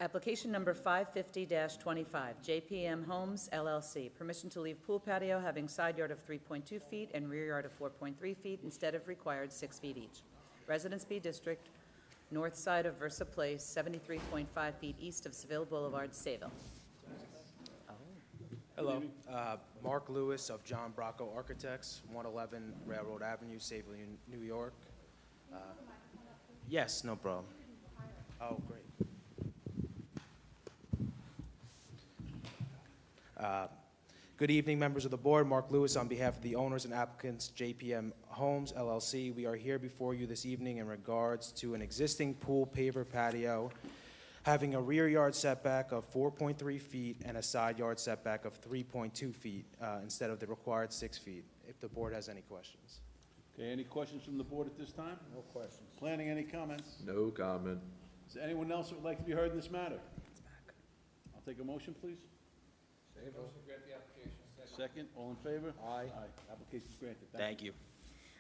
Application number 550-25, JPM Homes LLC. Permission to leave pool patio having side yard of 3.2 feet and rear yard of 4.3 feet instead of required 6 feet each. Residence B District, north side of Versa Place, 73.5 feet east of Seville Boulevard, Sayville. Hello, Mark Lewis of John Bracco Architects, 111 Railroad Avenue, Sayville, New York. Yes, no problem. Oh, great. Good evening, members of the board. Mark Lewis on behalf of the owners and applicants, JPM Homes LLC. We are here before you this evening in regards to an existing pool paver patio having a rear yard setback of 4.3 feet and a side yard setback of 3.2 feet instead of the required 6 feet, if the board has any questions. Okay, any questions from the board at this time? No questions. Planning, any comments? No comment. Is there anyone else that would like to be heard in this matter? I'll take a motion, please. Second, all in favor? Aye. Application is granted. Thank you.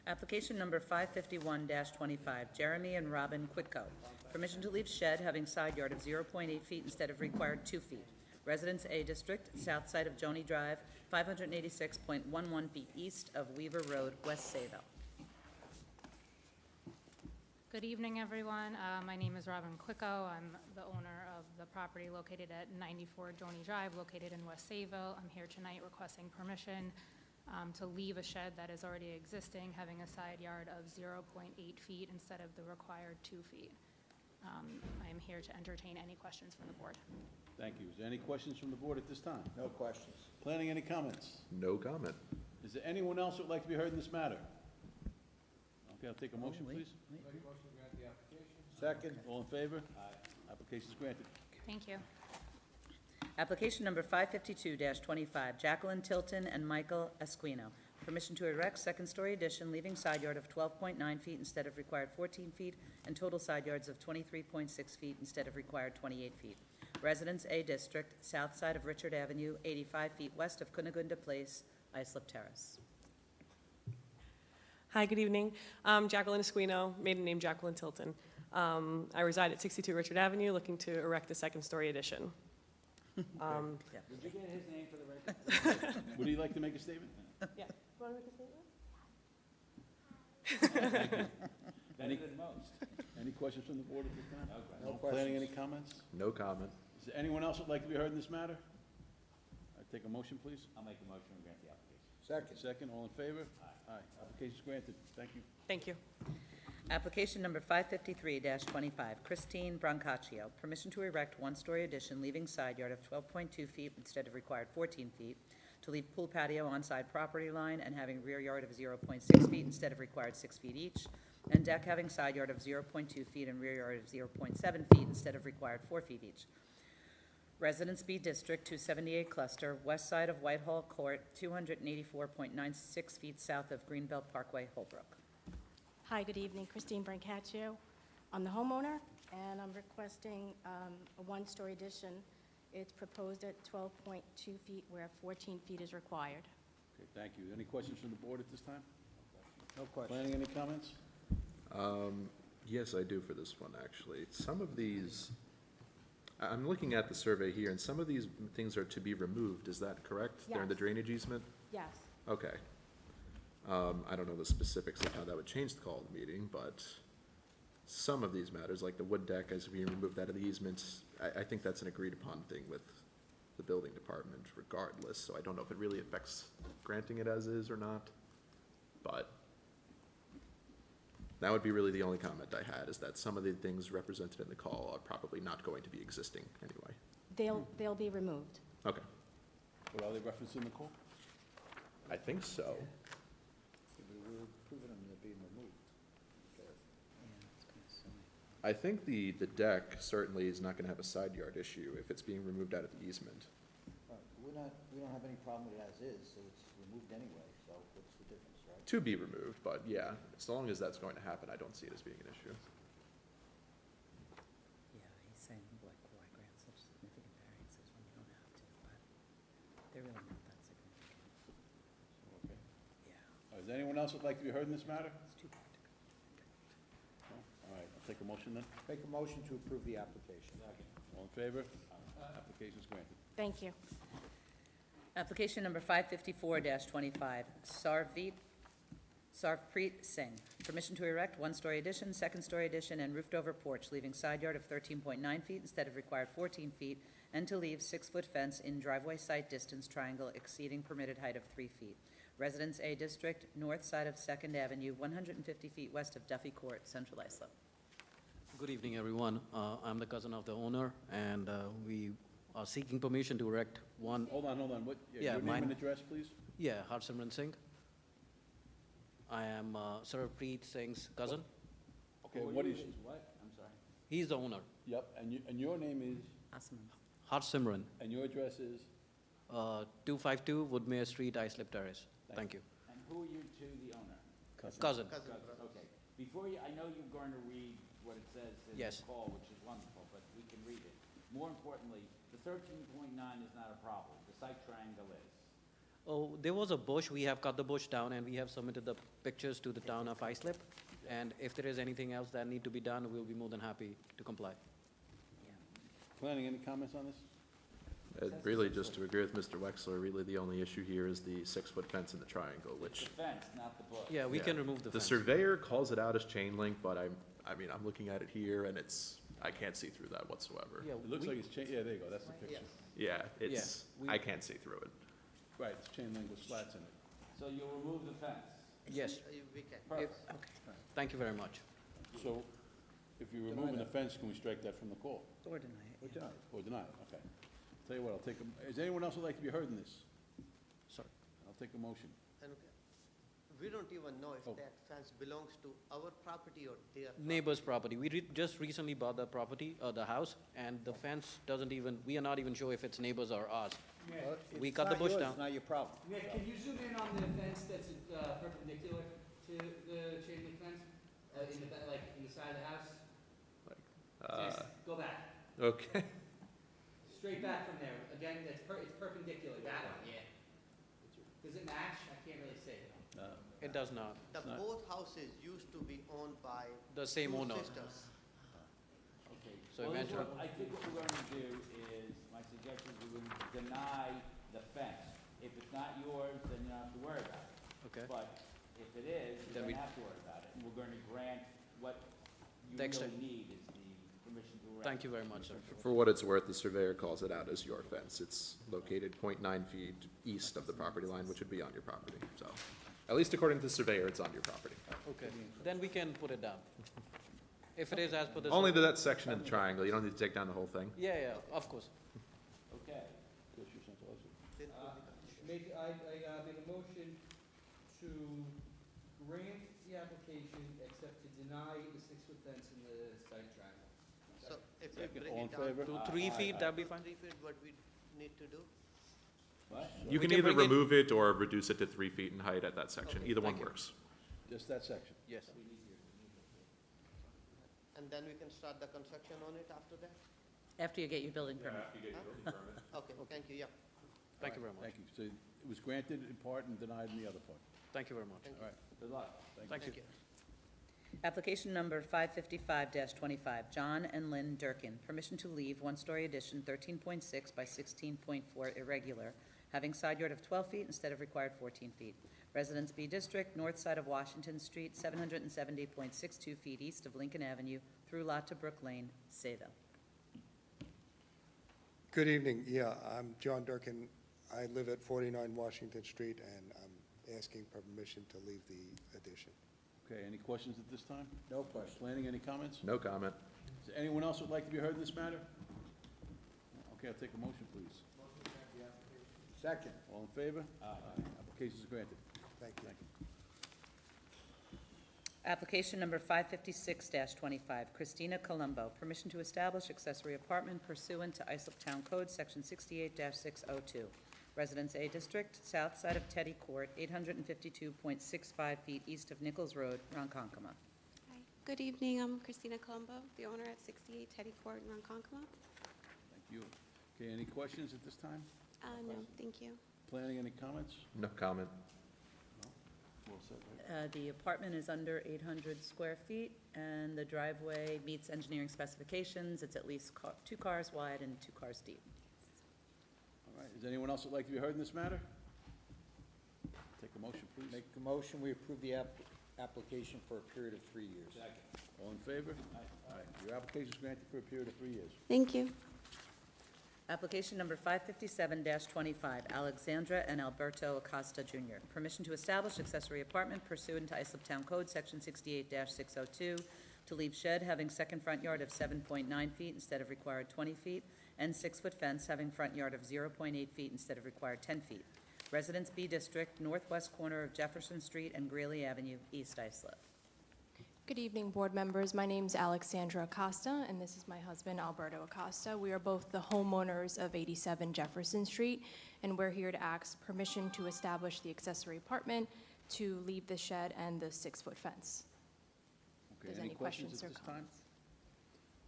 Application number 551-25, Jeremy and Robin Quitco. Permission to leave shed having side yard of 0.8 feet instead of required 2 feet. Residence A District, south side of Joni Drive, 586.11 feet east of Weaver Road, West Sayville. Good evening, everyone. My name is Robin Quicko. I'm the owner of the property located at 94 Joni Drive, located in West Sayville. I'm here tonight requesting permission to leave a shed that is already existing, having a side yard of 0.8 feet instead of the required 2 feet. I am here to entertain any questions from the board. Thank you. Is there any questions from the board at this time? No questions. Planning, any comments? No comment. Is there anyone else that would like to be heard in this matter? Okay, I'll take a motion, wait, please. Second. All in favor? Application is granted. Thank you. Application number 552-25, Jacqueline Tilton and Michael Esquino. Permission to erect second-story addition, leaving side yard of 12.9 feet instead of required 14 feet, and total side yards of 23.6 feet instead of required 28 feet. Residence A District, south side of Richard Avenue, 85 feet west of Cunagunda Place, Islip Terrace. Hi, good evening. Jacqueline Esquino, maiden name Jacqueline Tilton. I reside at 62 Richard Avenue, looking to erect a second-story addition. Did you get his name for the record? Would you like to make a statement? Yeah. You want to make a statement? Any, any questions from the board at this time? No Planning, any questions. comments? No comment. Is there anyone else that would like to be heard in this matter? I take a motion, please. I'll make a motion to grant the application. Second. Second, all in favor? Aye. Application is granted. Thank you. Thank you. Application number 553-25, Christine Brancaccio. Permission to erect one-story addition, leaving side yard of 12.2 feet instead of required 14 feet, to leave pool patio on side property line and having rear yard of 0.6 feet instead of required 6 feet each, and deck having side yard of 0.2 feet and rear yard of 0.7 feet instead of required 4 feet each. Residence B District, 278 Cluster, west side of Whitehall Court, 284.96 feet south of Greenbelt Parkway, Holbrook. Hi, good evening. Christine Brancaccio. I'm the homeowner, and I'm requesting a one-story addition. It's proposed at 12.2 feet, where 14 feet is required. Okay, thank you. Any questions from the board at this time? No questions. Planning, any comments? Yes, I do for this one, actually. Some of these, I'm looking at the survey here, and some of these things are to be removed. Is that correct? They're in the Yes. drainage easement? Yes. Okay. I don't know the specifics of how that would change the call of the meeting, but some of these matters, like the wood deck as being removed out of the easements, I think that's an agreed-upon thing with the building department regardless, so I don't know if it really affects granting it as is or not, but that would be really the only comment I had, is that some of the things represented in the call are probably not going to be existing anyway. They'll be removed. Okay, What are they referenced in the call? I think so. We were proving them to be removed. I think the deck certainly is not gonna have a side yard issue if it's being removed out of the easement. We don't have any problem with it as is, so it's removed anyway, so what's the difference, right? To be removed, but yeah, as long as that's going to happen, I don't see it as being an issue. Yeah, he's saying, like, why grant such significant variances when you don't have to, but they're really not that significant. Okay. Yeah, Is there anyone else that would like to be heard in this matter? it's too practical. No? All right. Take a motion then? Make a motion to approve the application. All in favor? Application's granted. Thank you. Application number 554-25, Sarvpreet Singh. Permission to erect one-story addition, second-story addition, and roofed-over porch, leaving side yard of 13.9 feet instead of required 14 feet, and to leave 6-foot fence in driveway site distance triangle exceeding permitted height of 3 feet. Residence A District, north side of Second Avenue, 150 feet west of Duffy Court, Central Islip. Good evening, everyone. I'm the cousin of the owner, and we are seeking permission to erect one, Hold on, what, Yeah, your name mine- and address, please? Harsimran Singh. I am Sarvpreet Singh's cousin. Okay, what is, He's the owner. yep, and your name is, Awesome. Harsimran, and your address is? 252 Woodmere Street, Islip Terrace. Thank you. And who are you to the owner? Cousin. Okay. Before you, I know you're going to read what it says in the Yes. call, which is wonderful, but we can read it. More importantly, the 13.9 is not a problem. The site triangle is. Oh, there was a bush. We have cut the bush down, and we have submitted the pictures to the town of Islip. And if there is anything else that need to be done, we'll be more than happy to comply. Planning, any comments on this? Really, just to agree with Mr. Wexler, really the only issue here is the 6-foot fence in the triangle, It's which, the fence, not the bush. Yeah, we Yeah. can remove the the fence. surveyor calls it out as chain link, but I mean, I'm looking at it here, and I can't see through that whatsoever. Yeah, It looks we- like it's yeah, there you go, that's the picture. Yeah, it's, we- I can't see through it. Right, it's chain link with slats in it. So you'll remove the fence? Yes, Perfect. thank you very much. So, if you're removing the fence, can we strike that from the call? Or deny it. yeah. Or deny it, okay. Tell you what, I'll take is anyone else would like to be heard in this? Sorry. I'll take a motion. And we don't even know if Oh. that fence belongs to our property or their. Neighbor's property. We just recently bought the property, the house, and the fence doesn't even, we are not even sure if it's neighbors or ours. Well, if We it's cut the not bush yours, down. It's not your problem. Nick, can you zoom in on the fence that's perpendicular to the chain link fence? In the, in the side of the house? Yes, go back. Okay. Straight back from there. Again, it's perpendicular, that one, yeah. Does it match? I can't really see. It does not. The both houses used to be owned by The same two owner. sisters. Okay. So Well, imagine- I think what we're going to do is, my suggestion is we're going to deny the fence. If it's not yours, then you don't have to worry about it. Okay. But if it is, you Then don't we- have to worry about it. And we're going to grant what you The really extent- need is the permission to erect. Thank you very much, sir. For what it's worth, the surveyor calls it out as your fence. It's located 0.9 feet east of the property line, which would be on your property, so. At least according to the surveyor, it's on your property. Okay, then we can put it down. If it is as per the. Only to that section in the triangle, you don't need to take down the whole thing. Yeah, of course. Okay. Then put the condition. Make a motion to grant the application except to deny the 6-foot fence in the site triangle. So if we Second, bring all it in down favor? To 3 feet, that'd be fine? 3 feet, what we need to do? What? You We can can either bring it- remove it or reduce it to 3 feet in height at that section. Okay, Either one thank you. works. Just that section? Yes. And then we can start the construction on it after that? After you get your building permit. Okay, thank you, yeah. Thank you very much. Thank you. So it was granted in part and denied in the other part. Thank you very much. Thank All right, Good luck. Thank you. Application number 555-25, John and Lynn Durkin. Permission to leave one-story addition, 13.6 by 16.4 irregular, having side yard of 12 feet instead of required 14 feet. Residence B District, north side of Washington Street, 770.62 feet east of Lincoln Avenue, through lot to Brook Lane, Sayville. Good evening. Yeah, I'm John Durkin. I live at 49 Washington Street, and I'm asking permission to leave the addition. okay, any questions at this time? No question. Planning, any comments? No comment. Is there anyone else would like to be heard in this matter? Okay, I'll take a motion, please. Second. All in favor? Aye. Application is granted. Thank you. Thank you. Application number 556-25, Christina Colombo. Permission to establish accessory apartment pursuant to Islip Town Code, Section 68-602. Residence A District, south side of Teddy Court, 852.65 feet east of Nichols Road, Ronkonkoma. Hi, good evening. I'm Christina Colombo, the owner at 68 Teddy Court in Ronkonkoma. Thank you. Okay, any questions at this time? No, thank you. Planning, any comments? No comment. all set, right? The apartment is under 800 square feet, and the driveway meets engineering specifications. It's at least 2 cars wide and 2 cars deep. All right, is anyone else that'd like to be heard in this matter? Take a motion, please. Make a motion, we approve the application for a period of 3 years. All in favor? Aye. Your application is granted for a period of 3 years. Thank you. Application number 557-25, Alexandra and Alberto Acosta Jr. Permission to establish accessory apartment pursuant to Islip Town Code, Section 68-602, to leave shed having second front yard of 7.9 feet instead of required 20 feet, and 6-foot fence having front yard of 0.8 feet instead of required 10 feet. Residence B District, northwest corner of Jefferson Street and Greeley Avenue, East Islip. Good evening, board members. My name's Alexandra Acosta, and this is my husband, Alberto Acosta. We are both the homeowners of 87 Jefferson Street, and we're here to ask permission to establish the accessory apartment, to leave the shed and the 6-foot fence. Okay, There's any any questions questions at or this time? comments?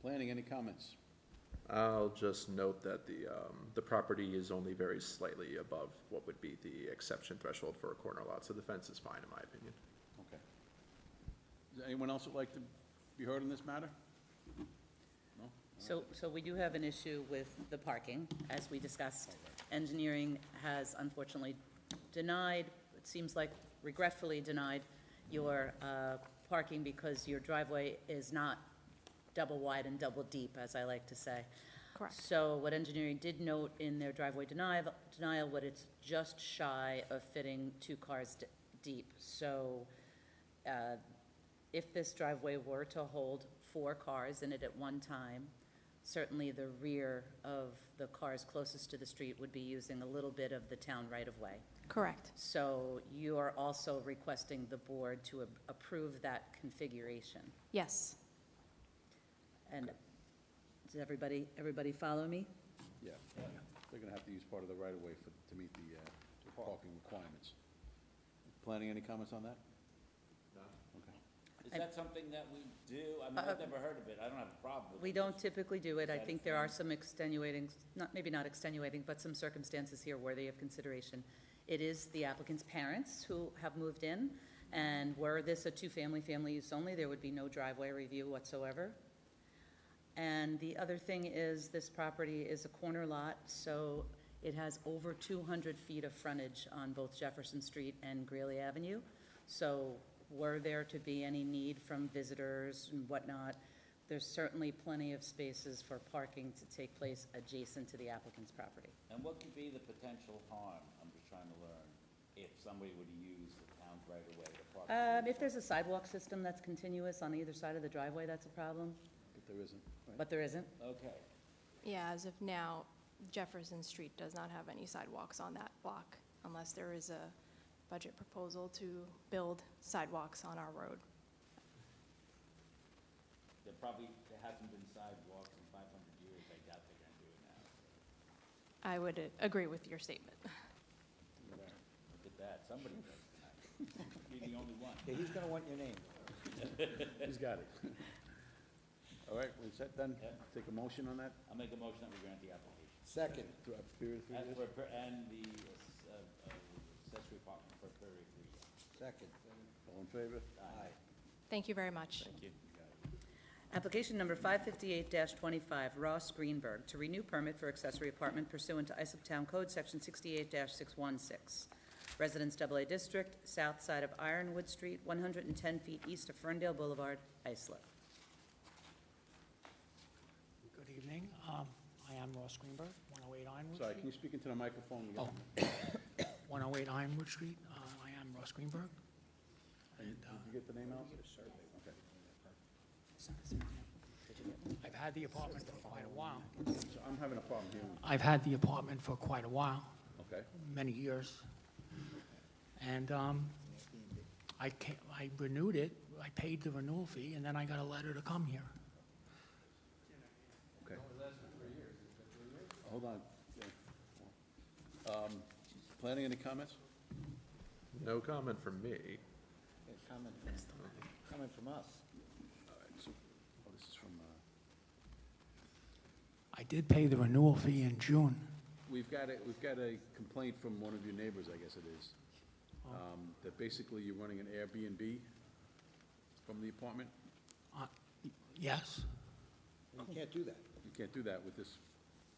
Planning, any comments? I'll just note that the property is only very slightly above what would be the exception threshold for a corner lot, so the fence is fine in my opinion. Okay. Is there anyone else that'd like to be heard in this matter? No? So we do have an issue with the parking, as we discussed. Engineering has unfortunately denied, it seems like regretfully denied, your parking because your driveway is not double wide and double deep, as I like to say. Correct. So what engineering did note in their driveway denial, what it's just shy of fitting 2 cars deep. So if this driveway were to hold 4 cars in it at one time, certainly the rear of the cars closest to the street would be using a little bit of the town right-of-way. Correct. So you are also requesting the board to approve that configuration. Yes. And does everybody follow me? Yeah, they're gonna have to use part of the right-of-way to meet the parking requirements. Planning, any comments on that? Is that something that we do? I mean, I've never heard of it. I don't have a problem with it. We don't typically do it. I Is that think a there are thing? some extenuating, maybe not extenuating, but some circumstances here worthy of consideration. It is the applicant's parents who have moved in, and were this a family use only, there would be no driveway review whatsoever. And the other thing is, this property is a corner lot, so it has over 200 feet of frontage on both Jefferson Street and Greeley Avenue. So were there to be any need from visitors and whatnot, there's certainly plenty of spaces for parking to take place adjacent to the applicant's property. And what could be the potential harm, I'm just trying to learn, if somebody were to use the town's right away to park? If there's a sidewalk system that's continuous on either side of the driveway, that's a problem, But there isn't, right? but there isn't. Okay. Yeah, as of now, Jefferson Street does not have any sidewalks on that block unless there is a budget proposal to build sidewalks on our road. There hasn't been sidewalks in 500 years. I doubt they're gonna do it now. I would agree with your statement. Look at that, somebody does tonight. You're the only one. Yeah, he's gonna want your name. He's got it. All right, is that done? Yeah. Take a motion on that? I'll make a motion that we grant the application. Second. To have a period of 3 And years? and the accessory apartment for a period of 3 years. Second. All in favor? Aye. Thank you very much. Thank you. Application number 558-25, Ross Greenberg, to renew permit for accessory apartment pursuant to Islip Town Code, Section 68-616. Residence AA District, south side of Ironwood Street, 110 feet east of Ferndale Boulevard, Islip. Good evening. I am Ross Greenberg, 108 Ironwood Sorry, can Street. you speak into the microphone again? 108 Ironwood Street. I am Ross Greenberg. And Did you get the name out? Okay. I've had the apartment for quite a while. So I'm having a problem hearing. I've had the apartment for quite a while, Okay. many years. And I renewed it, I paid the renewal fee, and then I got a letter to come here. Okay. Hold on. Yeah. Planning, any comments? No comment from me. Yeah, comment from us. All right, so, this is from, I did pay the renewal fee in June. we've got a complaint from one of your neighbors, I guess it is. That basically you're running an Airbnb from the apartment? Yes? You can't do that. You can't do that with this.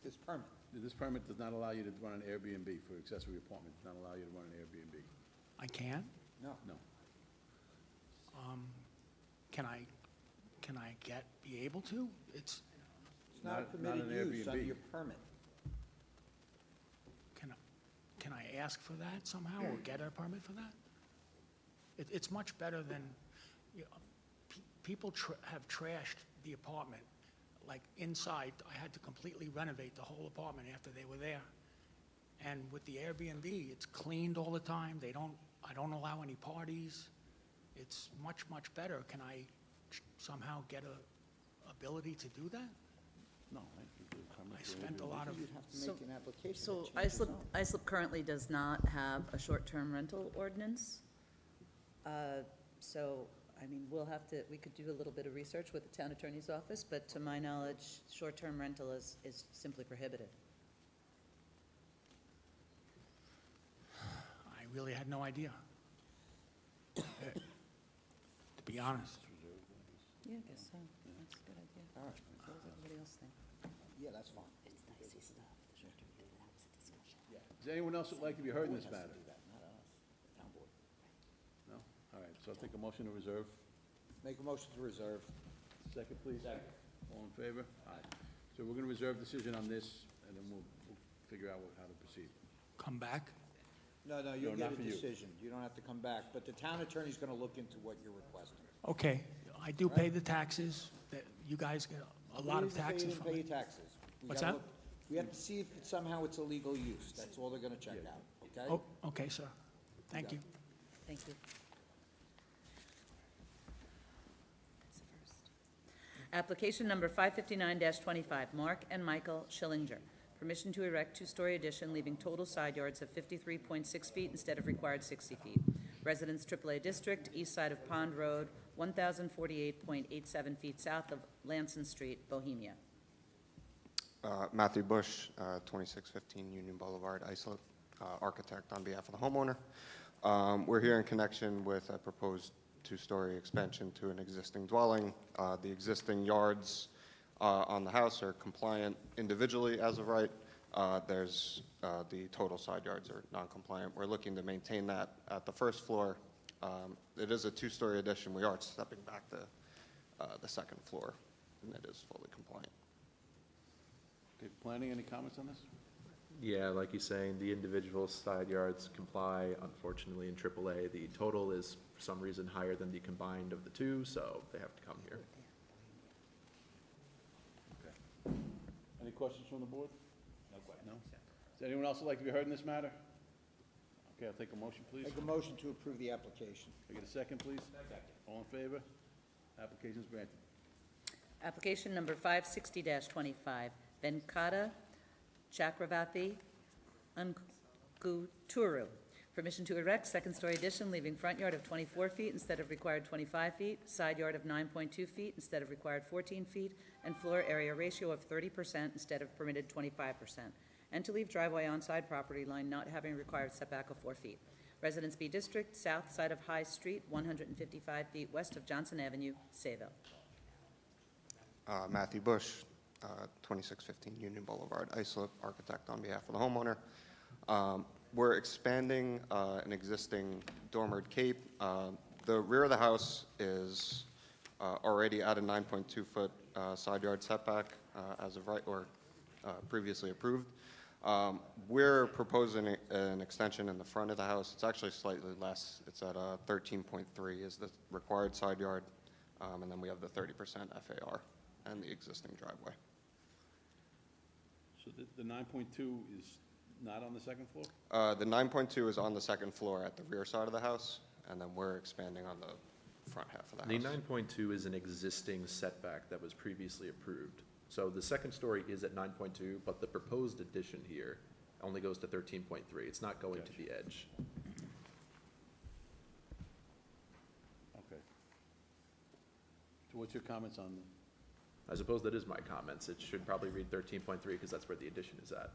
This permit. This permit does not allow you to run an Airbnb for accessory apartment, does not allow you to run an Airbnb. I can? No. No. Can I be able to? It's not a Not permitted an use under Airbnb. your permit. Can I ask for that somehow, or get a permit for that? It's much better than, you know, people have trashed the apartment, like inside. I had to completely renovate the whole apartment after they were there. And with the Airbnb, it's cleaned all the time. I don't allow any parties. It's much, much better. Can I somehow get a ability to do that? No. I spent a lot of, You'd have to make an application. So that changes ISLIP, zone. ISLIP currently does not have a short-term rental ordinance. So, I mean, we could do a little bit of research with the town attorney's office, but to my knowledge, short-term rental is simply prohibited. I really had no idea. To be honest. Yeah, I guess so. That's a good idea. All right. What does everybody else think? Yeah, that's fine. Does anyone else would like to be heard in this matter? Do that, not us, town board. No? All right, so I'll take a motion to reserve. Make a motion to reserve. Second, please. Second. All in favor? Aye. So we're gonna reserve decision on this, and then we'll figure out how to proceed. Come back? No, you'll No, get not a for you. decision. You don't have to come back, but the town attorney's gonna look into what you're requesting. Okay, I do pay the taxes, that you guys get a lot of taxes You from didn't it. pay your taxes. We What's gotta that? look- We have to see if somehow it's a legal use. That's all they're gonna check out, okay? Oh, okay, sir. Thank you. Thank you. That's the first. Application number 559-25, Mark and Michael Schillinger. Permission to erect two-story addition, leaving total side yards of 53.6 feet instead of required 60 feet. Residence AAA District, east side of Pond Road, 1,048.87 feet south of Lanson Street, Bohemia. Matthew Bush, 2615 Union Boulevard, Islip, architect on behalf of the homeowner. We're here in connection with a proposed two-story expansion to an existing dwelling. The existing yards on the house are compliant individually as of right. There's the total side yards are non-compliant. We're looking to maintain that at the first floor. It is a two-story addition. We are stepping back the second floor, and it is fully compliant. Okay, planning, any comments on this? Yeah, like you're saying, the individual side yards comply. Unfortunately, in AAA, the total is for some reason higher than the combined of the two, so they have to come here. Okay. Any questions from the board? No questions. No? Does anyone else like to be heard in this matter? Okay, I'll take a motion, please. Make a motion to approve the application. Can I get a second, please? Second. All in favor? Application's granted. Application number 560-25, Venkata Chakravarthi Ankuturu. Permission to erect second-story addition, leaving front yard of 24 feet instead of required 25 feet, side yard of 9.2 feet instead of required 14 feet, and floor area ratio of 30% instead of permitted 25%, and to leave driveway on side property line not having required setback of 4 feet. Residence B District, south side of High Street, 155 feet west of Johnson Avenue, Sayville. Matthew Bush, 2615 Union Boulevard, Islip, architect on behalf of the homeowner. We're expanding an existing dormered cape. The rear of the house is already at a 9.2-foot side yard setback as of right, or previously approved. We're proposing an extension in the front of the house. It's actually slightly less. It's at 13.3 is the required side yard, and then we have the 30% FAR and the existing driveway. So the 9.2 is not on the second floor? The 9.2 is on the second floor at the rear side of the house, and then we're expanding on the front half of the The house. 9.2 is an existing setback that was previously approved. So the second story is at 9.2, but the proposed addition here only goes to 13.3. It's not going to the edge. Okay. So what's your comments on I suppose that is my comments. It should probably read 13.3 because that's where the addition is at.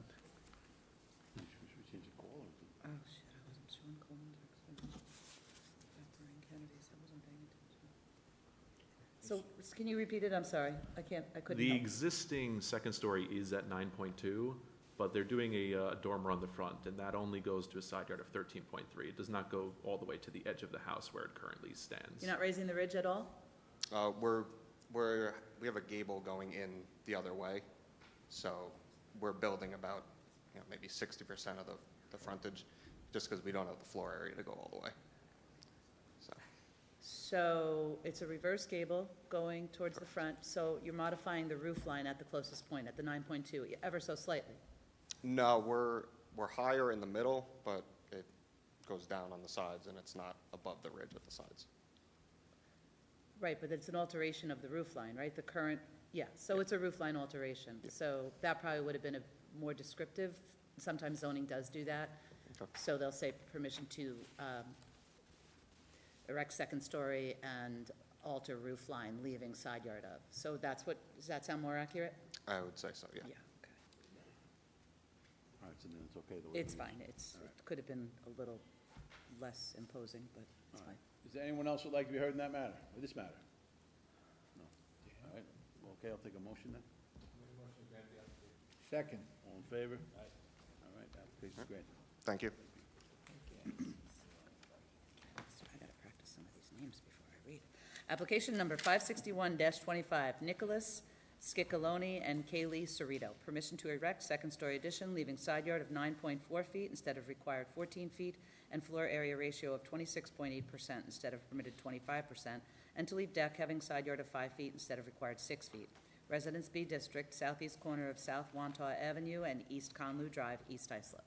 should we change the call or? Oh, shit, I wasn't sure. So, can you repeat it? I'm sorry. I couldn't The help. existing second story is at 9.2, but they're doing a dormer on the front, and that only goes to a side yard of 13.3. It does not go all the way to the edge of the house where it currently stands. You're not raising the ridge at all? We have a gable going in the other way, so we're building about, maybe 60% of the frontage, just because we don't have the floor area to go all the way. So it's a reverse gable going towards the front, so you're modifying the roof line at the closest point, at the 9.2, ever so slightly. No, we're higher in the middle, but it goes down on the sides, and it's not above the ridge at the sides. Right, but it's an alteration of the roof line, right? The current, yeah, so it's a roof line alteration. So that probably would have been a more descriptive. Sometimes zoning does do that. Okay. So they'll say permission to erect second story and alter roof line, leaving side yard of. So that's what, does that sound more accurate? I would say so, yeah. Yeah, okay. All right, so then it's okay the way. It's it is. fine. It could have been a little less imposing, but it's All fine. right. Is there anyone else who'd like to be heard in that matter, or this matter? No. All right, okay, I'll take a motion then. Second. All in favor? All right, application's granted. Thank you. So I gotta practice some of these names before I read. Application number 561-25, Nicholas Sciccolone and Kaylee Cerrito. Permission to erect second-story addition, leaving side yard of 9.4 feet instead of required 14 feet, and floor area ratio of 26.8% instead of permitted 25%, and to leave deck having side yard of 5 feet instead of required 6 feet. Residence B District, southeast corner of South Wantagh Avenue and East Conloo Drive, East Islip.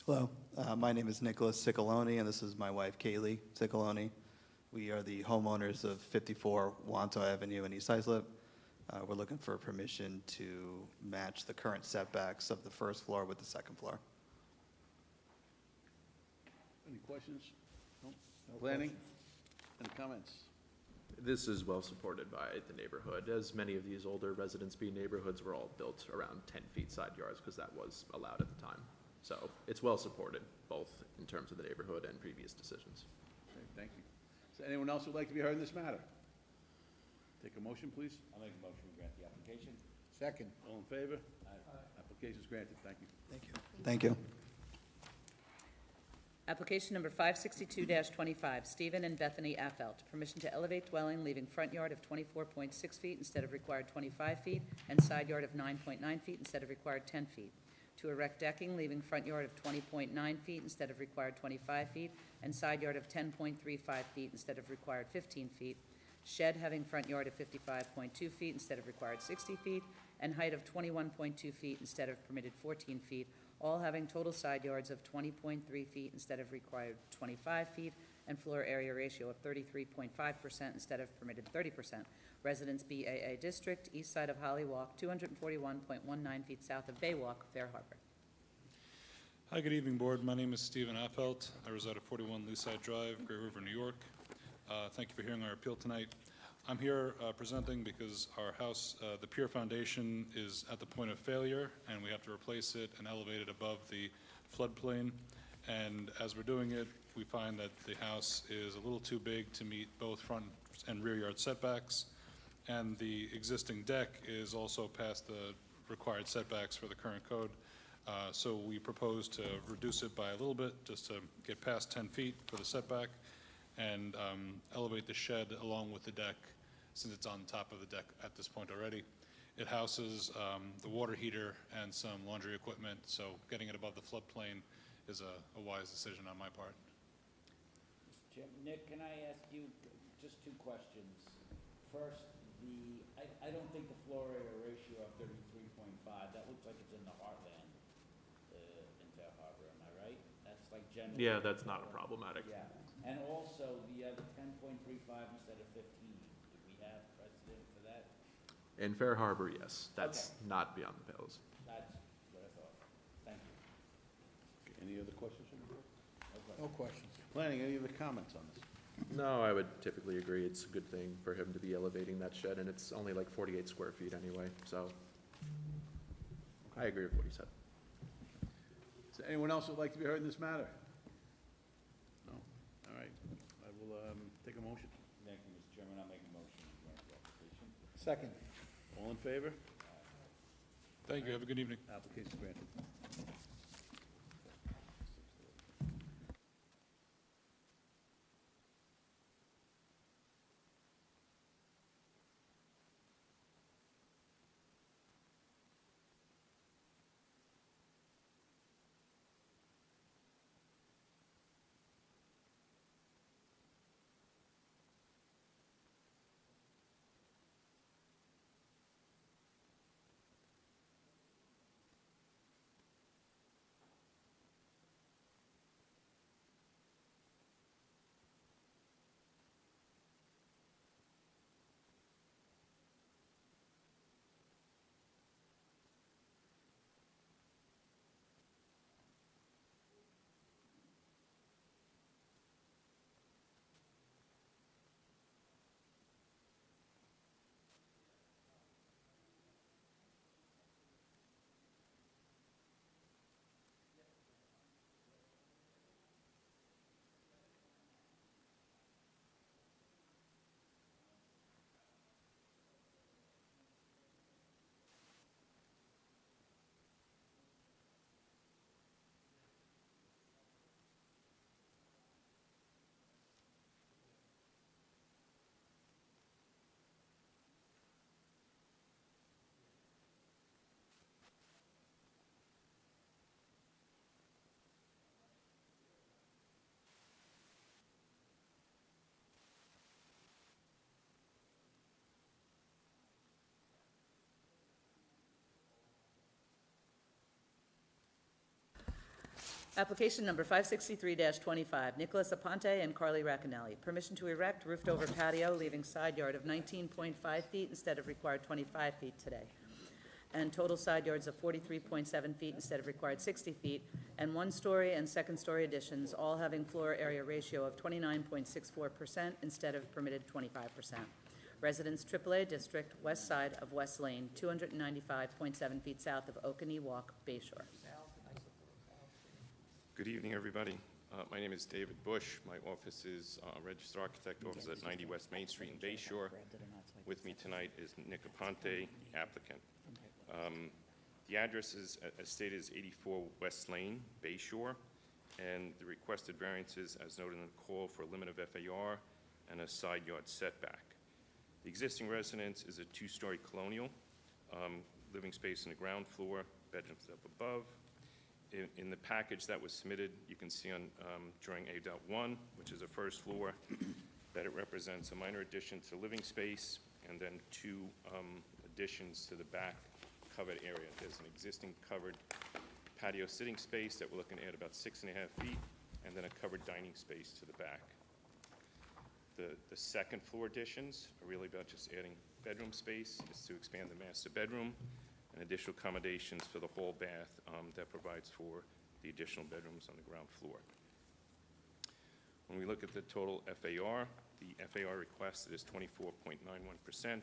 Hello, my name is Nicholas Ciccolone, and this is my wife Kaylee Ciccolone. We are the homeowners of 54 Wantagh Avenue in East Islip. We're looking for permission to match the current setbacks of the first floor with the second floor. Any questions? No? Planning? Any comments? This is well supported by the neighborhood, as many of these older Residence B neighborhoods were all built around 10 feet side yards, because that was allowed at the time. So it's well supported, both in terms of the neighborhood and previous decisions. Okay, thank you. Is there anyone else who'd like to be heard in this matter? Take a motion, please. I'll make a motion to grant the application. Second. All in favor? Application's granted, thank you. Thank you. Thank you. Application number 562-25, Stephen and Bethany Affelt. Permission to elevate dwelling, leaving front yard of 24.6 feet instead of required 25 feet, and side yard of 9.9 feet instead of required 10 feet. To erect decking, leaving front yard of 20.9 feet instead of required 25 feet, and side yard of 10.35 feet instead of required 15 feet. Shed having front yard of 55.2 feet instead of required 60 feet, and height of 21.2 feet instead of permitted 14 feet, all having total side yards of 20.3 feet instead of required 25 feet, and floor area ratio of 33.5% instead of permitted 30%. Residence BAA District, east side of Holly Walk, 241.19 feet south of Bay Walk, Fair Harbor. Hi, good evening, Board. My name is Stephen Affelt. I reside at 41 Leaside Drive, Gray River, New York. Thank you for hearing our appeal tonight. I'm here presenting because our house, the pier foundation, is at the point of failure, and we have to replace it and elevate it above the floodplain. And as we're doing it, we find that the house is a little too big to meet both front and rear yard setbacks, and the existing deck is also past the required setbacks for the current code. So we propose to reduce it by a little bit, just to get past 10 feet for the setback, and elevate the shed along with the deck, since it's on top of the deck at this point already. It houses the water heater and some laundry equipment, so getting it above the floodplain is a wise decision on my part. Jim, Nick, can I ask you just two questions? First, I don't think the floor area ratio of 33.5, that looks like it's in the heartland in Fair Harbor, am I right? That's like generally. Yeah, that's not problematic. Yeah, and also the 10.35 instead of 15, do we have precedent for that? In Fair Harbor, yes, that's not beyond the pales. That's what I thought. Thank you. Okay, any other questions from the board? No questions. Planning, any other comments on this? No, I would typically agree. It's a good thing for him to be elevating that shed, and it's only like 48 square feet anyway, so I agree with what he said. Is there anyone else who'd like to be heard in this matter? No? All right, I will take a motion. Thank you, Mr. Chairman, I'll make a motion to Second. All in favor? Thank you, have a good evening. Application granted. Application number 563-25, Nicholas Aponte and Carly Racanelli. Permission to erect roofed-over patio, leaving side yard of 19.5 feet instead of required 25 feet today, and total side yards of 43.7 feet instead of required 60 feet, and one-story and second-story additions, all having floor area ratio of 29.64% instead of permitted 25%. Residence AAA District, west side of West Lane, 295.7 feet south of Okanee Walk, Bay Shore. Good evening, everybody. My name is David Bush. My office is Registered Architect Office at 90 West Main Street in Bay Shore. With me tonight is Nick Aponte, applicant. The address is, as stated, is 84 West Lane, Bay Shore, and the requested variances, as noted in the call, for a limit of FAR and a side yard setback. The existing residence is a two-story colonial, living space in the ground floor, bedrooms up above. In the package that was submitted, you can see on drawing A.1, which is a first floor, that it represents a minor addition to the living space, and then two additions to the back covered area. There's an existing covered patio sitting space that we're looking to add about 6.5 feet, and then a covered dining space to the back. The second floor additions are really about just adding bedroom space, is to expand the master bedroom, and additional accommodations for the hall bath that provides for the additional bedrooms on the ground floor. When we look at the total FAR, the FAR requested is 24.91%.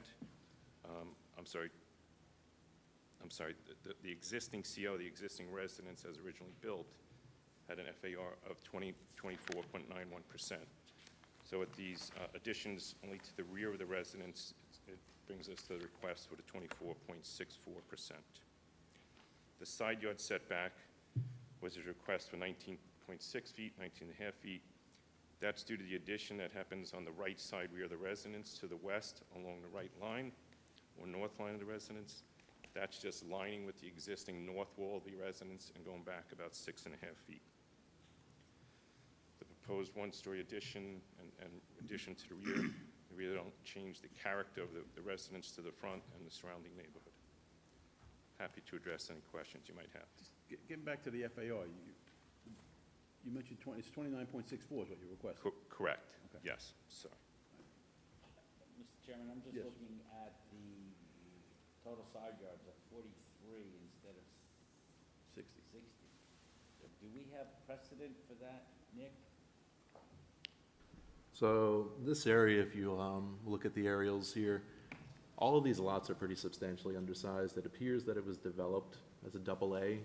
The existing CO, the existing residence as originally built, had an FAR of 24.91%. So with these additions only to the rear of the residence, it brings us to the request for the 24.64%. The side yard setback was a request for 19.6 feet, 19.5 feet. That's due to the addition that happens on the right side rear of the residence to the west along the right line or north line of the residence. That's just lining with the existing north wall of the residence and going back about 6.5 feet. The proposed one-story addition and addition to the rear, they really don't change the character of the residence to the front and the surrounding neighborhood. Happy to address any questions you might have. Getting back to the FAR, you mentioned it's 29.64 is what you requested. Correct, Okay. yes, sorry. Mr. Chairman, I'm just Yes. looking at the total side yards of 43 instead of 60. 60. Do we have precedent for that, Nick? So this area, if you look at the aerials here, all of these lots are pretty substantially undersized. It appears that it was developed as a AA,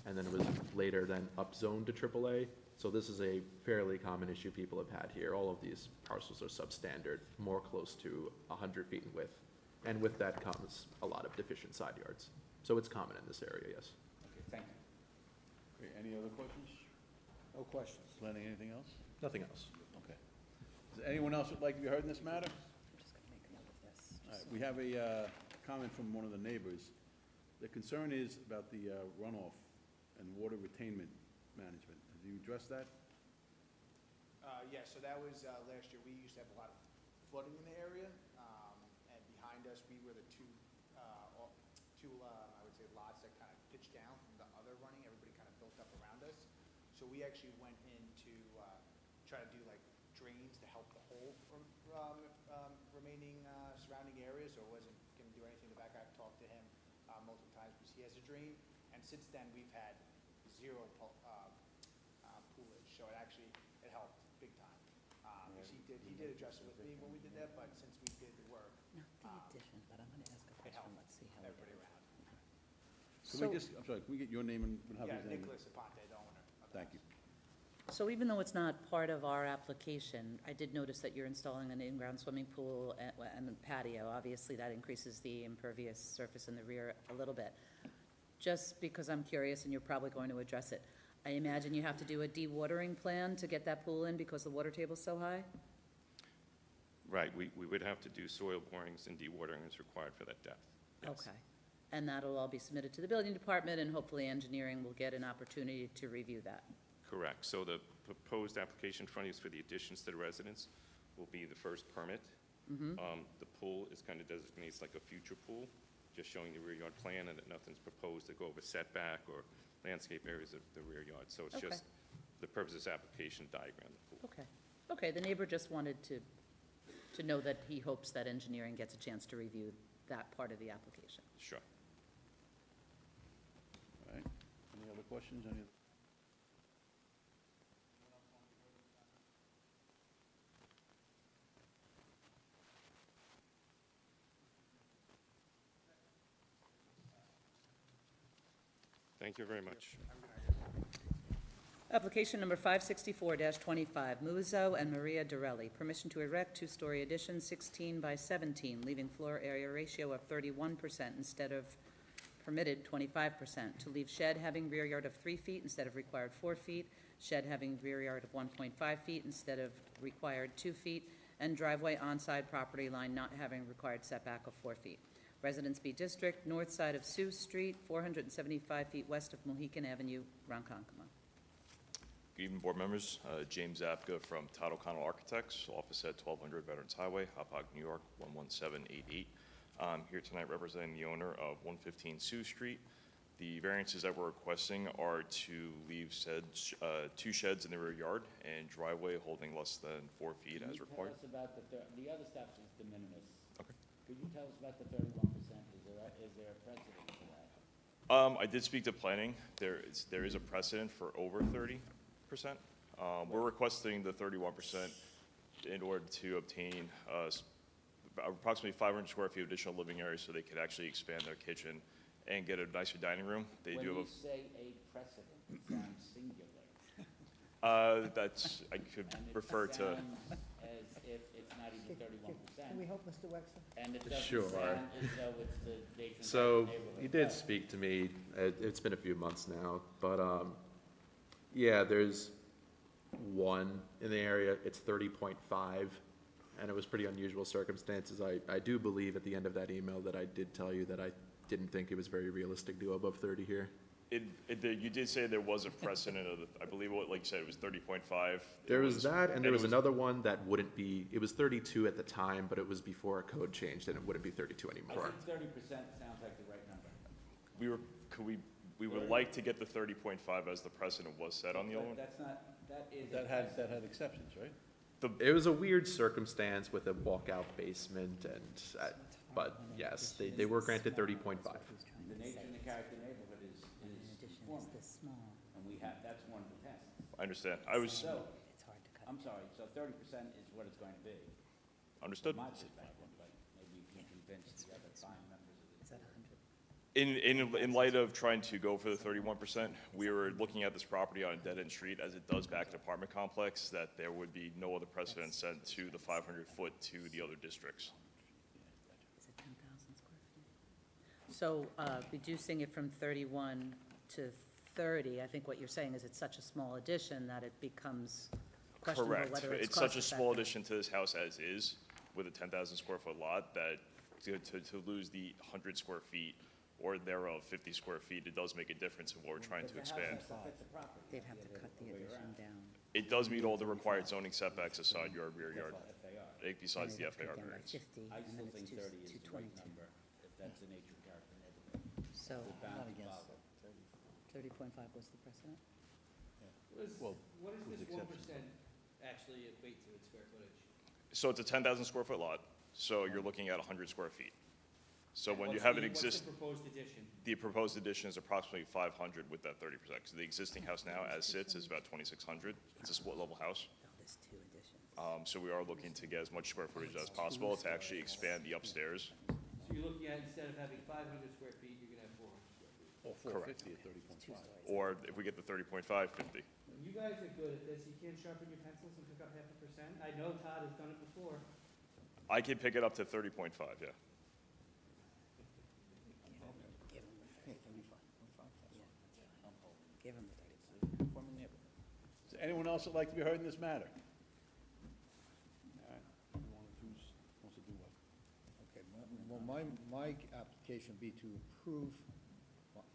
and then it was later then upzoned to AAA. So this is a fairly common issue people have had here. All of these parcels are substandard, more close to 100 feet in width And with that comes a lot of deficient side yards. So it's common in this area, yes. Okay, thank you. Okay, any other questions? No questions. Planning, anything else? Nothing else. Okay. Does anyone else would like to be heard in this matter? All right, we have a comment from one of the neighbors. The concern is about the runoff and water retainment management. Have you addressed that? Yeah, so that was last year. We used to have a lot of flooding in the area, and behind us, we were the two, I would say, lots that kind of pitched down from the other running. Everybody kind of built up around us. So we actually went in to try to do like drains to help the whole remaining surrounding area, so it wasn't going to do anything in the back. I've talked to him multiple times because he has a drain, and since then, we've had zero poolage, so it helped big time. Because he did address it with me when we did that, but since we did the work, But I'm gonna ask a it helped everybody around. Can we just, I'm sorry, can we get your name and have Yeah, his name? Nicholas Aponte, the owner of the Thank you. So even though it's not part of our application, I did notice that you're installing an in-ground swimming pool and a patio. Obviously, that increases the impervious surface in the rear a little bit. Just because I'm curious, and you're probably going to address it, I imagine you have to do a dewatering plan to get that pool in because the water table's so high? Right, we would have to do soil borings and dewatering is required for that depth. Yes. Okay. And that'll all be submitted to the building department, and hopefully engineering will get an opportunity to review that. Correct. So the proposed application in front of you is for the additions to the residence, will be the first permit. The pool is kind of designates like a future pool, just showing the rear yard plan and that nothing's proposed to go over setback or landscape areas of the rear yard. So it's Okay. just the purpose of this application diagram the pool. Okay. Okay, the neighbor just wanted to know that he hopes that engineering gets a chance to review that part of the application. Sure. All right, any other questions? Any? Thank you very much. Application number 564-25, Muzo and Maria Dorelli, permission to erect two-story addition 16 by 17, leaving floor area ratio of 31% instead of permitted 25%, to leave shed having rear yard of 3 feet instead of required 4 feet, shed having rear yard of 1.5 feet instead of required 2 feet, and driveway on-side property line not having required setback of 4 feet. Residence B District, north side of Sioux Street, 475 feet west of Mohican Avenue, Ronkonkoma. Good evening, board members. James Apka from Todd O'Connell Architects, office at 1200 Veterans Highway, Hauppauge, New York, 11788. I'm here tonight representing the owner of 115 Sioux Street. The variances that we're requesting are to leave two sheds in the rear yard and driveway holding less than 4 feet as required. Can you tell us about the other stuff is de minimis. Okay. Could you tell us about the 31%? Is there a precedent for that? I did speak to planning. There is a precedent for over 30%. We're requesting the 31% in order to obtain approximately 500 square feet of additional living area so they could actually expand their kitchen and get a nicer dining room. They When do have you say a precedent, it sounds singular. that's, I could And it refer to. sounds as if it's not even 31%. Can we help Mr. Wexler? And it doesn't Sure. sound as though it's the Dayton So, neighborhood. he did But speak to me, it's been a few months now, but, yeah, there's one in the area, it's 30.5, and it was pretty unusual circumstances. I do believe at the end of that email that I did tell you that I didn't think it was very realistic to go above 30 here. You did say there was a precedent of, I believe what, like you said, it was 30.5. There was that, and there was it another one that wouldn't be, it was 32 at the time, but it was before a code changed, and it wouldn't be 32 I anymore. think 30% sounds like the right number. We would like to get the 30.5 as the precedent was set on the old one. But that's not, that is. a That had precedent. exceptions, right? It was a weird circumstance with a walkout basement, and, but yes, they were granted 30.5. The nature and the character of the neighborhood is forming. And we have, that's one of the tests. I understand. So, I'm sorry, so 30% is what it's going to be. Understood. From my perspective, but maybe you can convince the other 5 members of the. Is that 100? In light of trying to go for the 31%, we were looking at this property on a dead-end street as it does back to apartment complex, that there would be no other precedent set to the 500 foot to the other districts. So reducing it from 31 to 30, I think what you're saying is it's such a small addition that it becomes questionable Correct. whether it's It's such a small cost-effective. addition to this house as is, with a 10,000 square foot lot, that to lose the 100 square feet or thereof 50 square feet, it does make a difference in what we're trying to expand. They'd have to cut the addition down. It does meet all the required zoning setbacks, a side yard, rear yard, besides the FAR variance. 50, I and then still it's think two- 30 is the right 222. number, if that's the nature of character neighborhood. So We're bound to follow. 30.5 was the precedent? Well, What does with this exceptions. 1% actually equate to in square footage? So it's a 10,000 square foot lot, so you're looking at 100 square feet. So when you What's have an the- What's exist, the proposed addition? the proposed addition is approximately 500 with that 30%. Because the existing house now, as sits, is about 2,600. It's a split level house. There's two additions. So we are looking to get as much square footage as possible to actually expand the upstairs. So you're looking at, instead of having 500 square feet, you're gonna have 400 square feet. Or 450 at 30.5. Or if we get the 30.5, 50. You guys are good at this, you can't sharpen your pencils and pick up 0.5%? I know Todd has done it before. I can pick it up to 30.5, yeah. Give them the 30. Conforming neighborhood. Is there anyone else that'd like to be heard in this matter? All right, who's, wants to do what? Okay, well, my application would be to approve,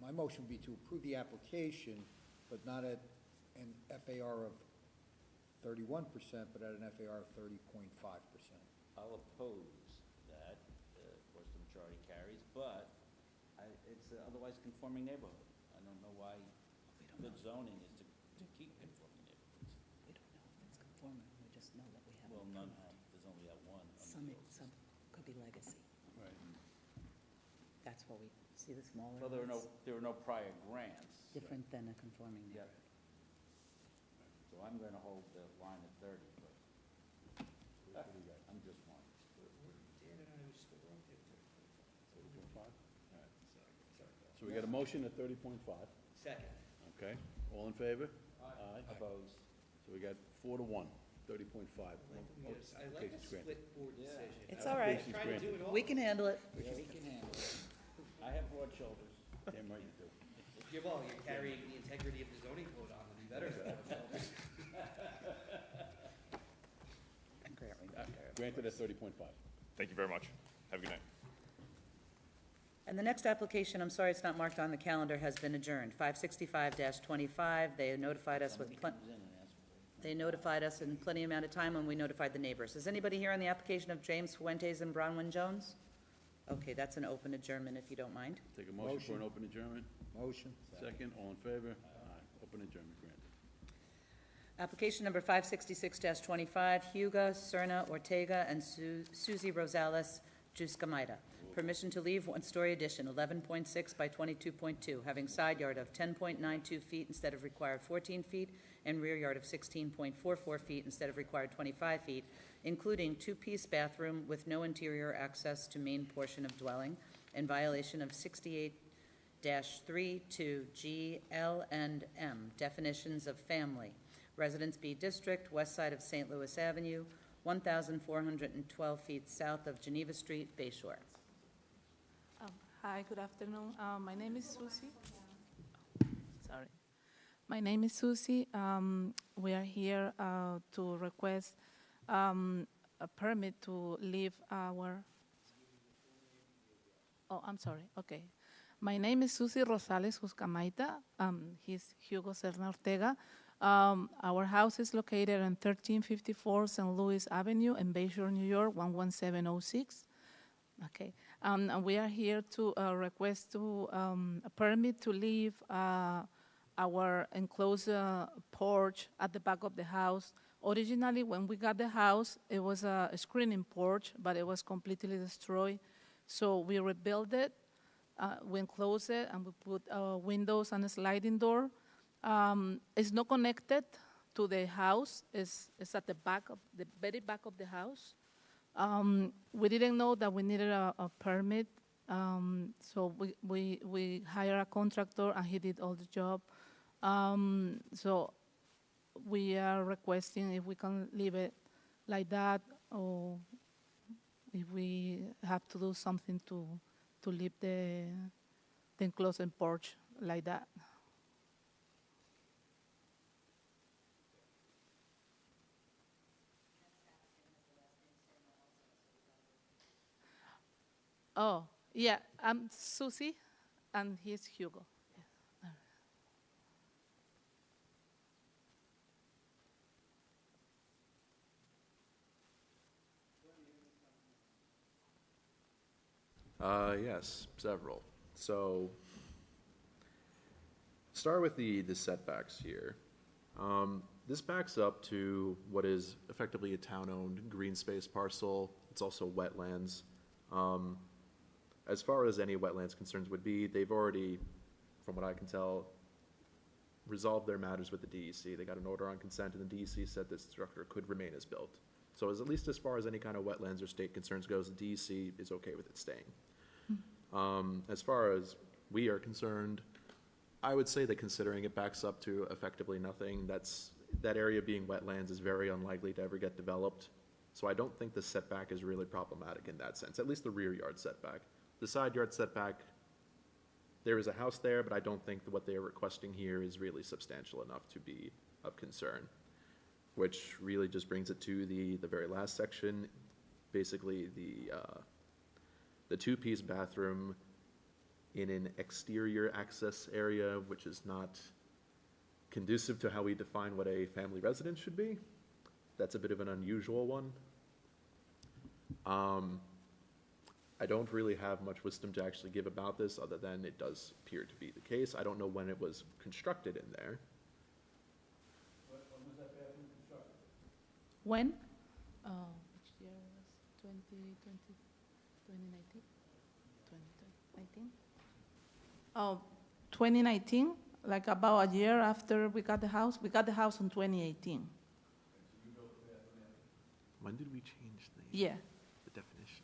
my motion would be to approve the application, but not at an FAR of 31%, but at an FAR of 30.5%. I'll oppose that, of course, the majority carries, but it's an otherwise conforming neighborhood. I don't know why good zoning is to keep conforming neighborhoods. We don't know if it's conforming, we just know that we have. Well, none, there's only that one. Some could be legacy. Right. That's what we, see the smaller Well, there were ones? no prior grants. Different than a conforming Yeah. neighborhood. So I'm gonna hold the line at 30, but I'm just one. Dan and I were still wrong there, 30.5? All right. So we got a motion at 30.5. Second. Okay, all in favor? Aye. Opposed. So we got 4 to 1, 30.5. I like a Application's granted. split board decision. It's all right. Application's Try to granted. do it all. We can handle it. Yeah, we can handle it. I have broad shoulders. Damn right you do. Well, you're carrying the integrity of the zoning code on them, you better. Granted at 30.5. Thank you very much. Have a good night. And the next application, I'm sorry it's not marked on the calendar, has been adjourned. 565-25, they notified us with, they notified us in plenty amount of time when we notified the neighbors. Is anybody here on the application of James Fuentes and Bronwyn Jones? Okay, that's an open adjournment, if you don't mind. Take a motion for an open adjournment. Motion. Second, all in favor? Aye. Open adjournment granted. Application number 566-25, Hugo Serna Ortega and Susie Rosales Juscamaita. Permission to leave one-story addition, 11.6 by 22.2, having side yard of 10.92 feet instead of required 14 feet, and rear yard of 16.44 feet instead of required 25 feet, including two-piece bathroom with no interior access to main portion of dwelling, in violation of 68-32 G, L, and M, definitions of family. Residence B District, west side of St. Louis Avenue, 1,412 feet south of Geneva Street, Bay Shore. Hi, good afternoon. My name is Susie. Sorry. My name is Susie. We are here to request a permit to leave our... Oh, I'm sorry. Okay. My name is Susie Rosales Juscamaita. He's Hugo Serna Ortega. Our house is located on 1354 St. Louis Avenue in Bayshore, New York, 11706. Okay, and we are here to request a permit to leave our enclosed porch at the back of the house. Originally, when we got the house, it was a screening porch, but it was completely destroyed. So we rebuilt it, we enclosed it, and we put windows and a sliding door. It's not connected to the house. It's at the back of the very back of the house. We didn't know that we needed a permit, so we hired a contractor and he did all the job. So we are requesting if we can leave it like that, or if we have to do something to to leave the enclosed porch like that. Oh, yeah, I'm Susie, and he's Hugo. Yes, several. So, start with the setbacks here. This backs up to what is effectively a town-owned green space parcel. It's also wetlands. As far as any wetlands concerns would be, they've already, from what I can tell, resolved their matters with the DEC. They got an order on consent, and the DEC said this structure could remain as built. So at least as far as any kind of wetlands or state concerns goes, the DEC is okay with it staying. As far as we are concerned, I would say that considering it backs up to effectively nothing, that area being wetlands is very unlikely to ever get developed. So I don't think the setback is really problematic in that sense, at least the rear yard setback. The side yard setback, there is a house there, but I don't think that what they are requesting here is really substantial enough to be of concern, which really just brings it to the very last section, basically the two-piece bathroom in an exterior access area, which is not conducive to how we define what a family residence should be. That's a bit of an unusual one. I don't really have much wisdom to actually give about this, other than it does appear to be the case. I don't know when it was constructed in there. When was that bathroom constructed? When? Which year was 2019? 2019? Oh, 2019, like about a year after we got the house. We got the house in 2018. When did we change Yeah. the definitions?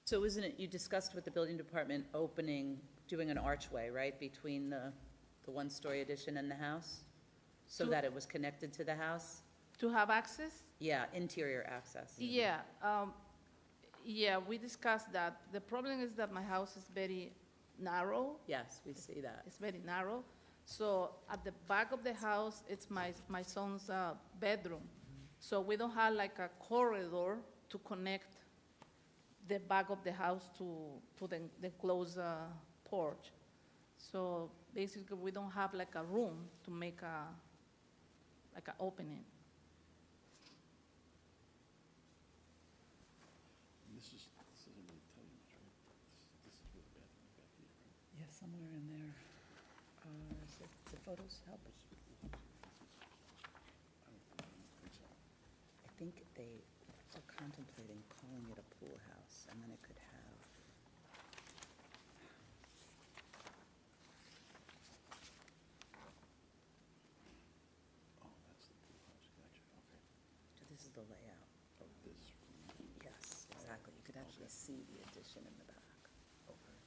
So isn't it, you discussed with the building department doing an archway, right, between the one-story addition and the house? So that it was connected to the house? To have access? Yeah, interior access. Yeah, yeah, we discussed that. The problem is that my house is very narrow. Yes, we see that. It's very narrow. So at the back of the house, it's my son's bedroom. So we don't have like a corridor to connect the back of the house to the enclosed porch. So basically, we don't have like a room to make like an opening. This doesn't really tell you much, right? This is where the bathroom is back here, right? Yeah, somewhere in there. The photos help us. I think they are contemplating calling it a pool house, and then it could have. Oh, that's the pool house, gotcha, okay. So this is the layout. Of this. Yes, exactly. You could actually see the addition in the back. Okay.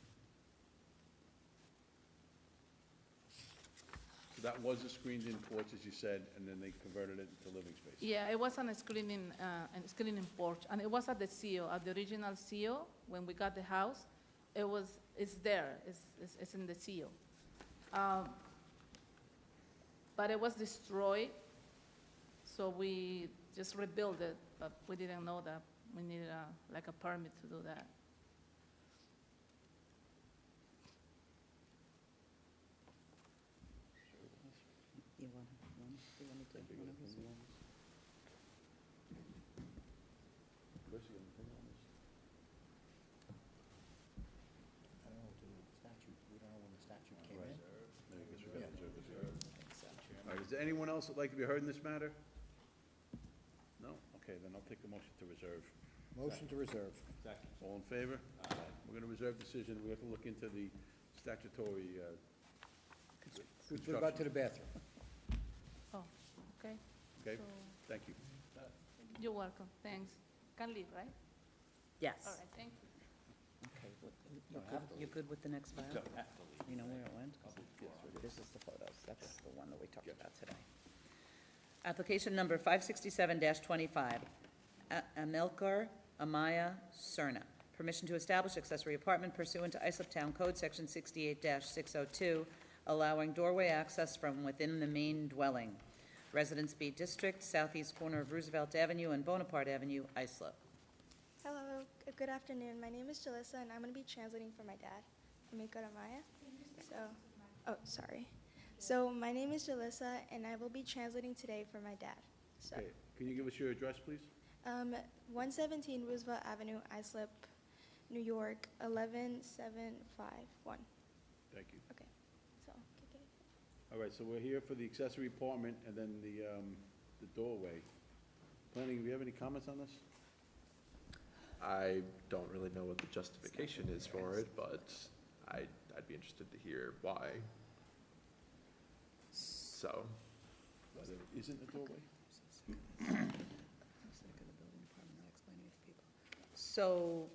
So that was a screened-in porch, as you said, and then they converted it into living space? Yeah, it was a screening porch, and it was at the CO, at the original CO, when we got the house. It's there, it's in the CO. But it was destroyed, so we just rebuilt it, but we didn't know that we needed like a permit to do that. You want to do one of these? Chris, you got anything on this? I don't know what to do with the statute. We don't know when the statute came in. there anyone else that'd like to be heard in this matter? No? Okay, then I'll take the motion to reserve. Motion to reserve. Second. All in favor? We're gonna reserve decision, we have to look into the statutory, What about to the bathroom? Oh, okay. Okay, So- thank you. You're welcome, thanks. Can leave, right? Yes. All right, thank you. Okay, you're good with the next file? You know where it went? This is the photos, that's the one that we talked about today. Application number 567-25, Amilcar Amaya Cerna. Permission to establish accessory apartment pursuant to Islip Town Code, Section 68-602, allowing doorway access from within the main dwelling. Residence B District, southeast corner of Roosevelt Avenue and Bonaparte Avenue, Islip. Hello, good afternoon. My name is Jalissa, and I'm going to be translating for my dad, Amilcar Amaya. Sorry. So my name is Jalissa, and I will be translating today for my dad. So, Okay, can you give us your address, please? 117 Roosevelt Avenue, Islip, New York, 11751. Thank you. Okay, so, okay. All right, so we're here for the accessory apartment and then the doorway. Planning, do you have any comments on this? I don't really know what the justification is for it, but I'd be interested to hear why. So, Why there isn't a doorway? So,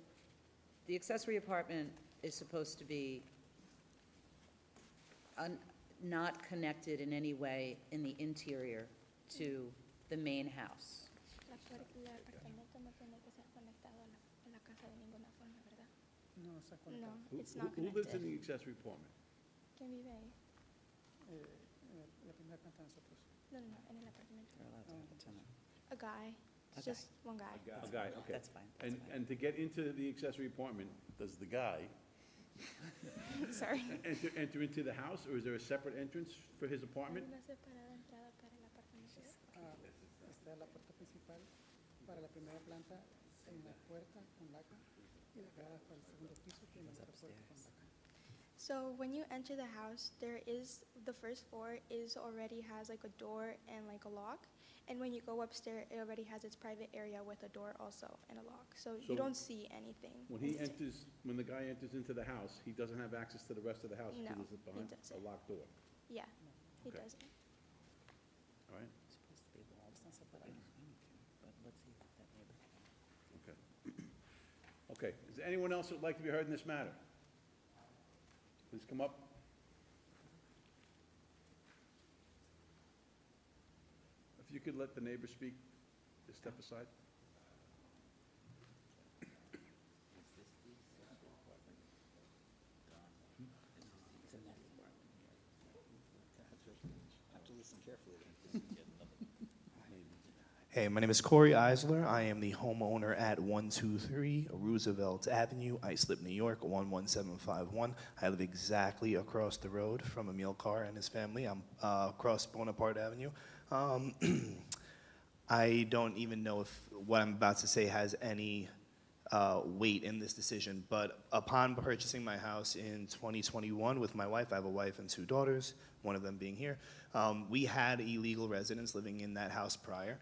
the accessory apartment is supposed to be not connected in any way in the interior to the main house. El apartamento no tiene que ser conectado a la casa de ninguna forma, ¿verdad? No, it's not Who lives in connected. the accessory apartment? ¿Quién vive ahí? No, en el apartamento. A guy. It's A guy. just one guy. A guy, okay. That's fine. And to get into the accessory apartment, does the guy Sorry. enter into the house, or is there a separate entrance for his apartment? Una separada entrada para el apartamento. Está la puerta principal para la primera planta en la puerta con laca y la entrada para el segundo piso tiene otra puerta con laca. So when you enter the house, the first floor already has like a door and like a lock. And when you go upstairs, it already has its private area with a door also and a lock. So So you don't see anything. When the guy enters into the house, he doesn't have access to the rest of the house No, because it's he behind a doesn't. locked door, Yeah, he Okay. doesn't. all right? Supposed to be walls, not separated. But let's see if that neighbor. Okay. Okay, is there anyone else who'd like to be heard in this matter? Please come up. If you could let the neighbor speak, just step aside. Have to listen carefully. Hey, my name is Corey Eisler. I am the homeowner at 123 Roosevelt Avenue, Islip, New York, 11751. I live exactly across the road from Amilcar and his family. I'm across Bonaparte Avenue. I don't even know if what I'm about to say has any weight in this decision, but upon purchasing my house in 2021 with my wife, I have a wife and 2 daughters, one of them being here, we had illegal residents living in that house prior.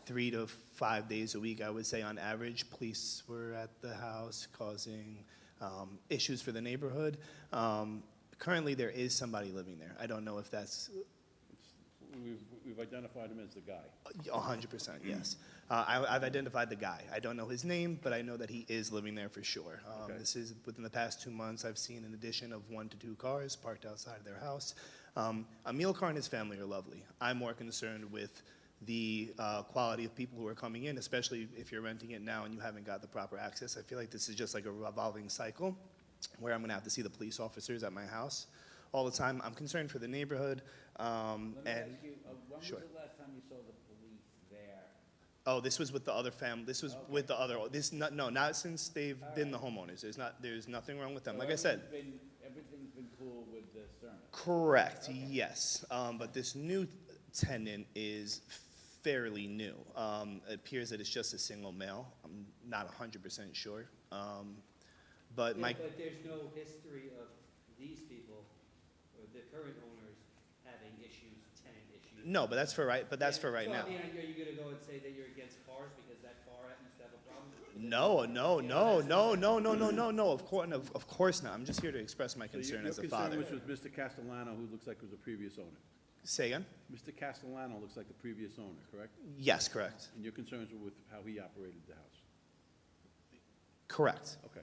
3 to 5 days a week, I would say on average, police were at the house causing issues for the neighborhood. Currently, there is somebody living there. I don't know if that's We've identified him as the guy. 100%, yes. I've identified the guy. I don't know his name, but I know that he is living there for sure. Okay. This is within the past 2 months. I've seen an addition of 1 to 2 cars parked outside of their house. Amilcar and his family are lovely. I'm more concerned with the quality of people who are coming in, especially if you're renting it now and you haven't got the proper access. I feel like this is just like a revolving cycle where I'm going to have to see the police officers at my house all the time. I'm concerned for the neighborhood. Let me ask you, when was Sure. the last time you saw the police there? Oh, this was with the other family. This was with the other. Not since they've been the homeowners. There's nothing wrong with them. So like I said, everything's been cool with the Cerna? correct. Yes, but this new tenant is fairly new. It appears that it's just a single male. I'm not 100% sure, but Yeah, my. but there's no history of these people, or the current owners, having issues tenant No, but that's for right, but that's for right So now. at the end, are you gonna go and say that you're against cars because that car happens to have a problem? No, of course not. I'm just here to express my So concern your as a concern father. was with Mr. Castellano, who looks like he was a previous owner. Say again? Mr. Castellano looks like the previous owner, correct? Yes, correct. And your concerns were with how he operated the house? Correct. Okay.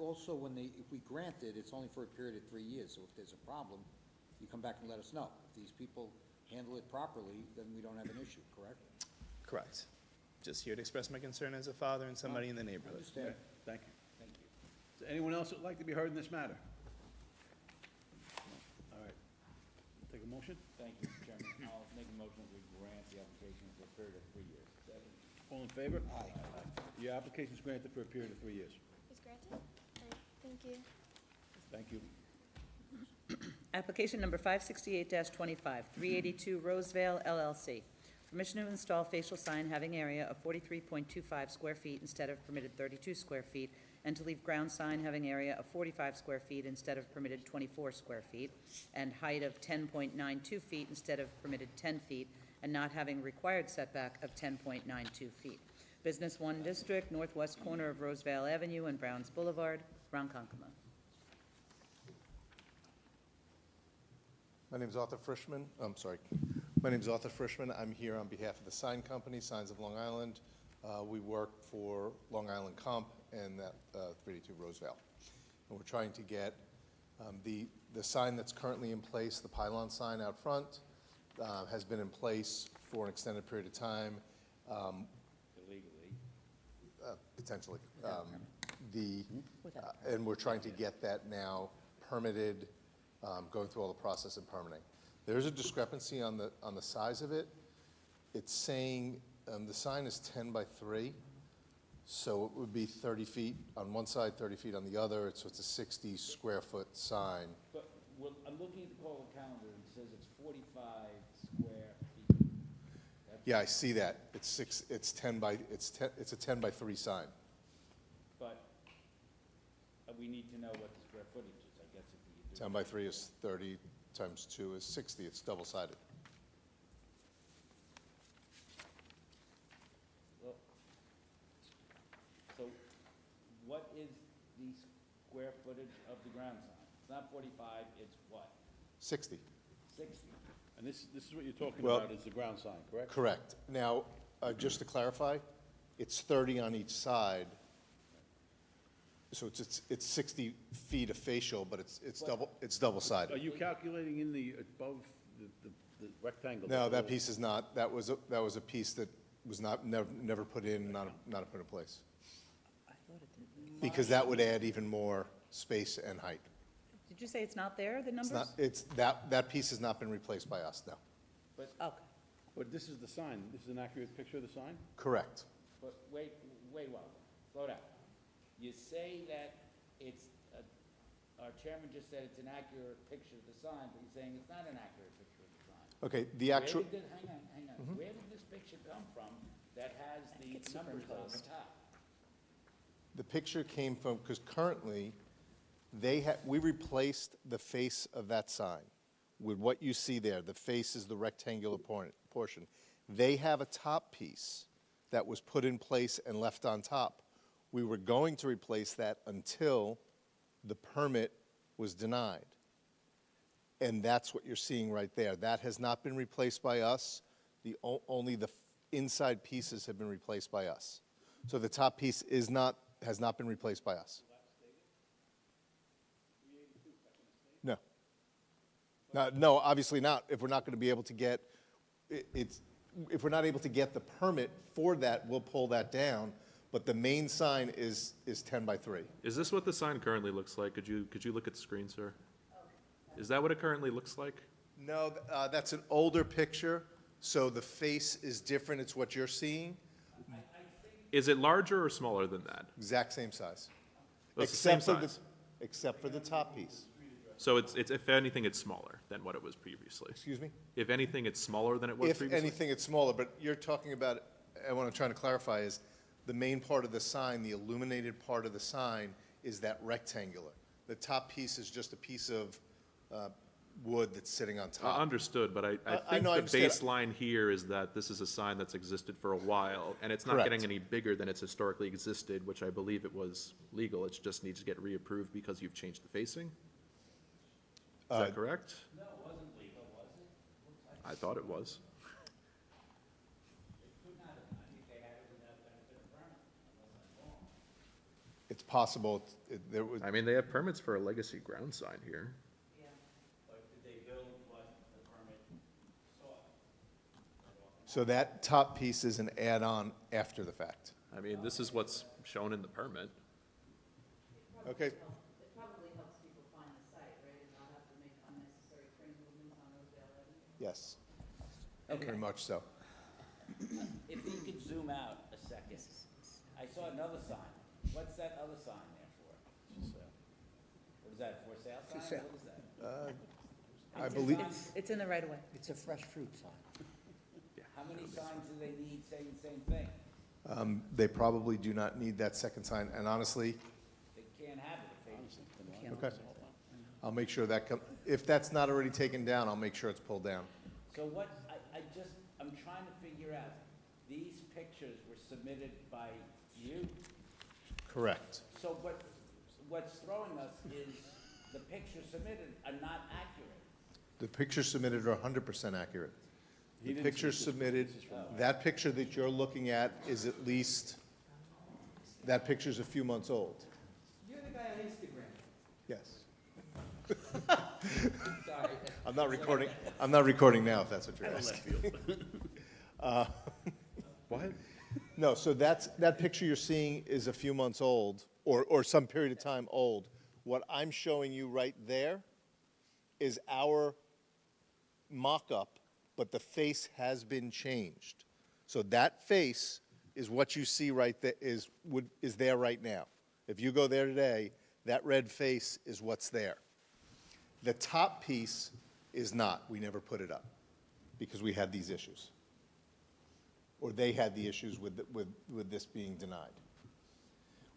Also, if we grant it, it's only for a period of 3 years, so if there's a problem, you come back and let us know. If these people handle it properly, then we don't have an issue, correct? Correct. Just here to express my concern as a father and somebody in the neighborhood. Okay, thank you. Thank you. Is there anyone else that would like to be heard in this matter? All right. Take a motion? Thank you, Mr. Chairman. I'll make a motion that we grant the application for a period of 3 years. Second. All in favor? Aye. Your application is granted for a period of 3 years. It's granted? All right, thank you. Thank you. Application number 568-25, 382 Rosevale LLC. Permission to install facial sign having area of 43.25 square feet instead of permitted 32 square feet, and to leave ground sign having area of 45 square feet instead of permitted 24 square feet, and height of 10.92 feet instead of permitted 10 feet, and not having required setback of 10.92 feet. Business 1 District, northwest corner of Rosevale Avenue and Browns Boulevard, Ronkonkoma. My name is Arthur Frischman. My name is Arthur Frischman. I'm here on behalf of the sign company, Signs of Long Island. We work for Long Island Comp and that 382 Rosevale. And we're trying to get the sign that's currently in place, the pylon sign out front, has been in place for an extended period of time. Illegally. Potentially. And we're trying to get that now permitted, going through all the process and permitting. There's a discrepancy on the size of it. It's saying the sign is 10 by 3, so it would be 30 feet on one side, 30 feet on the other. So it's a 60 square foot sign. But, well, I'm looking at the call calendar, and it says it's 45 square feet. Yeah, I see that. It's a 10 by 3 sign. But we need to know what the square footage is, I guess, if you do. 10 by 3 is 30 times 2 is 60. It's double-sided. Well, so what is the square footage of the ground sign? It's not 45, it's what? 60. 60. And this is what you're talking Well- about, is the ground sign, correct? Correct. Now, just to clarify, it's 30 on each side. So it's 60 feet of facial, but it's double-sided. Are you calculating in the, above the rectangle? No, that piece is not. That was a piece that was never put in, not put in place. Because that would add even more space and height. Did you say it's not there, the numbers? That piece has not been replaced by us, no. But, Okay. But this is the sign. This is an accurate picture of the sign? Correct. but wait a while, slow down. You say that it's, our chairman just said it's an accurate picture of the sign, but he's saying it's not an accurate picture of the sign. Okay, the actual, Hang on. Where did this picture come from that has the numbers on the top? the picture came from, because currently, we replaced the face of that sign with what you see there. The face is the rectangular portion. They have a top piece that was put in place and left on top. We were going to replace that until the permit was denied. And that's what you're seeing right there. That has not been replaced by us. Only the inside pieces have been replaced by us. So the top piece has not been replaced by us. No. No, obviously not. If we're not going to be able to get, if we're not able to get the permit for that, we'll pull that down. But the main sign is 10 by 3. Is this what the sign currently looks like? Could you look at the screen, sir? Is that what it currently looks like? No, that's an older picture, so the face is different. It's what you're seeing. Is it larger or smaller than that? Exact same size. Well, it's the same Except for size. except for the top piece. So it's if anything, it's smaller than what it was previously. Excuse me? If anything, it's smaller than it was If previously? anything, it's smaller, but you're talking about, and what I'm trying to clarify is, the main part of the sign, the illuminated part of the sign, is that rectangular. The top piece is just a piece of wood that's sitting on top. Understood, but I I think know, I the understand. baseline here is that this is a sign that's existed for a while, and it's not Correct. getting any bigger than it's historically existed, which I believe it was legal. It just needs to get reapproved because you've changed the facing? Is that correct? No, it wasn't legal, was it? I thought it was. It could not have, I think they had it without benefit of permit, unless I'm wrong. It's possible, there was, I mean, they have permits for a legacy ground sign here. But did they build what the permit sought? so that top piece is an add-on after the fact. I mean, this is what's shown in the permit. Okay, It probably helps people find the site, right, and not have to make unnecessary crane movements on Rosedale Avenue? yes, Okay. very much so. If you could zoom out a second, I saw another sign. What's that other sign there for? What is that, for sale sign? What is that? I believe, It's in the right of way. It's a fresh fruit sign. How many signs do they need saying the same thing? they probably do not need that second sign, and honestly, They can't have it if they. okay. I'll make sure that if that's not already taken down, I'll make sure it's pulled down. So what, I'm trying to figure out, these pictures were submitted by you? Correct. So what's throwing us is the pictures submitted are not accurate. The pictures submitted are 100% accurate. The pictures submitted, that picture that you're looking at is at least, that picture's a few months old. You're the guy on Instagram. Yes. Sorry. I'm not recording now, if that's what you're asking. What? No, so that picture you're seeing is a few months old, or some period of time old. What I'm showing you right there is our mock-up, but the face has been changed. So that face is what you see right there, is there right now. If you go there today, that red face is what's there. The top piece is not. We never put it up because we had these issues. Or they had the issues with this being denied.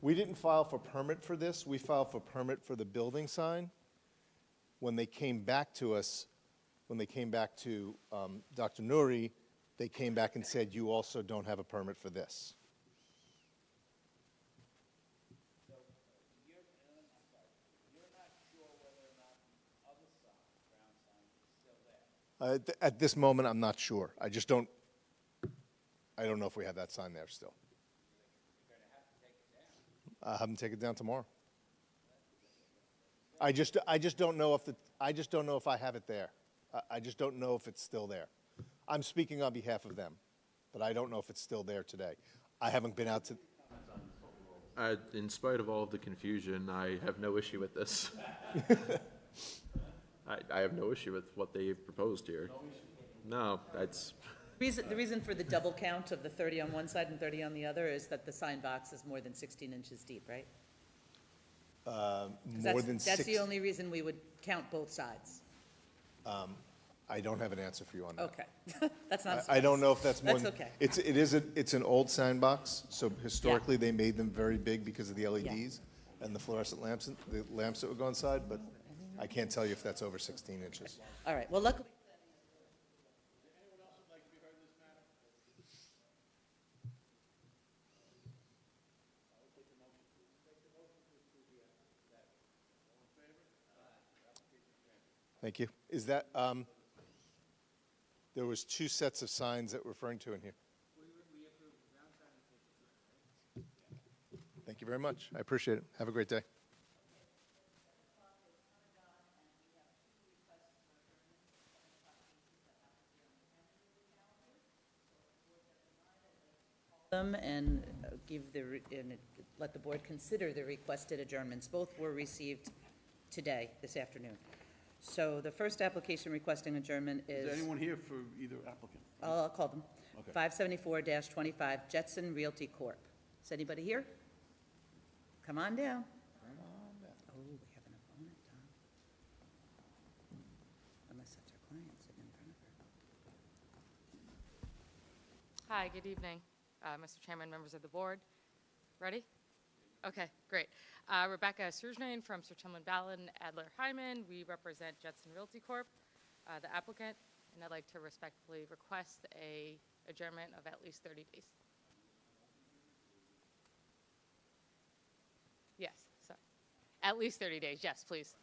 We didn't file for permit for this. We filed for permit for the building sign. When they came back to us, when they came back to Dr. Nouri, they came back and said, you also don't have a permit for this. So you're not sure whether or not the other sign, ground sign, is still there? At this moment, I'm not sure. I don't know if we have that sign there still. You're gonna have to take it down. I'll have them take it down tomorrow. I just don't know if I have it there. I just don't know if it's still there. I'm speaking on behalf of them, but I don't know if it's still there today. I haven't been out to, In spite of all of the confusion, I have no issue with this. I have no issue with what they've proposed here. No, that's, The reason for the double count of the 30 on one side and 30 on the other is that the sign box is more than 16 inches deep, right? 'Cause more than That's six. the only reason we would count both sides. I don't have an answer for you on that. Okay. That's not. I don't know if that's more. That's than- okay. It's an old sign box, so historically they made them very big because of the LEDs and the fluorescent lamps, the lamps that would go inside, but I can't tell you if that's over 16 inches. All right, well, luckily. Thank you. Is that, there was two sets of signs that we're referring to in here. Thank you very much. I appreciate it. Have a great day. Them and let the board consider the requested adjournments. Both were received today, this afternoon. So the first application requesting adjournment Is is. there anyone here for either applicant? I'll call them. Okay. 574-25 Jetson Realty Corp. Is anybody here? Come on down. Oh, we have an opponent, Tom. Unless that's our client sitting in front of her. Hi, good evening, Mr. Chairman, members of the board. Ready? Okay, great. Rebecca Surjnain from Sir Cumberland Ballin, Adler Hyman. We represent Jetson Realty Corp., the applicant, and I'd like to respectfully request a adjournment of at least 30 days. Yes, so, at least 30 days, yes, please.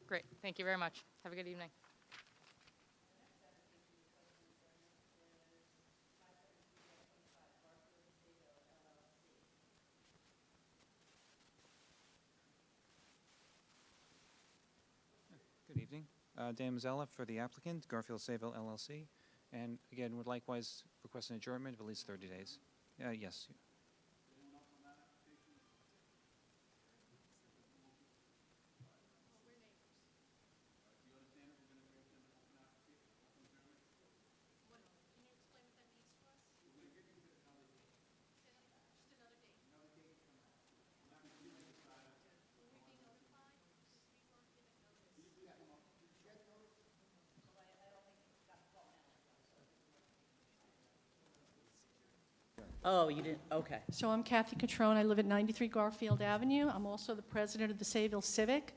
Great, thank you very much. Have a good evening. Good evening. Dan Mazzella for the applicant, Garfield Sayville LLC. And again, would likewise request an adjournment of at least 30 days. Yes. Oh, you didn't, okay. So I'm Kathy Catrone. I live at 93 Garfield Avenue. I'm also the president of the Sayville Civic.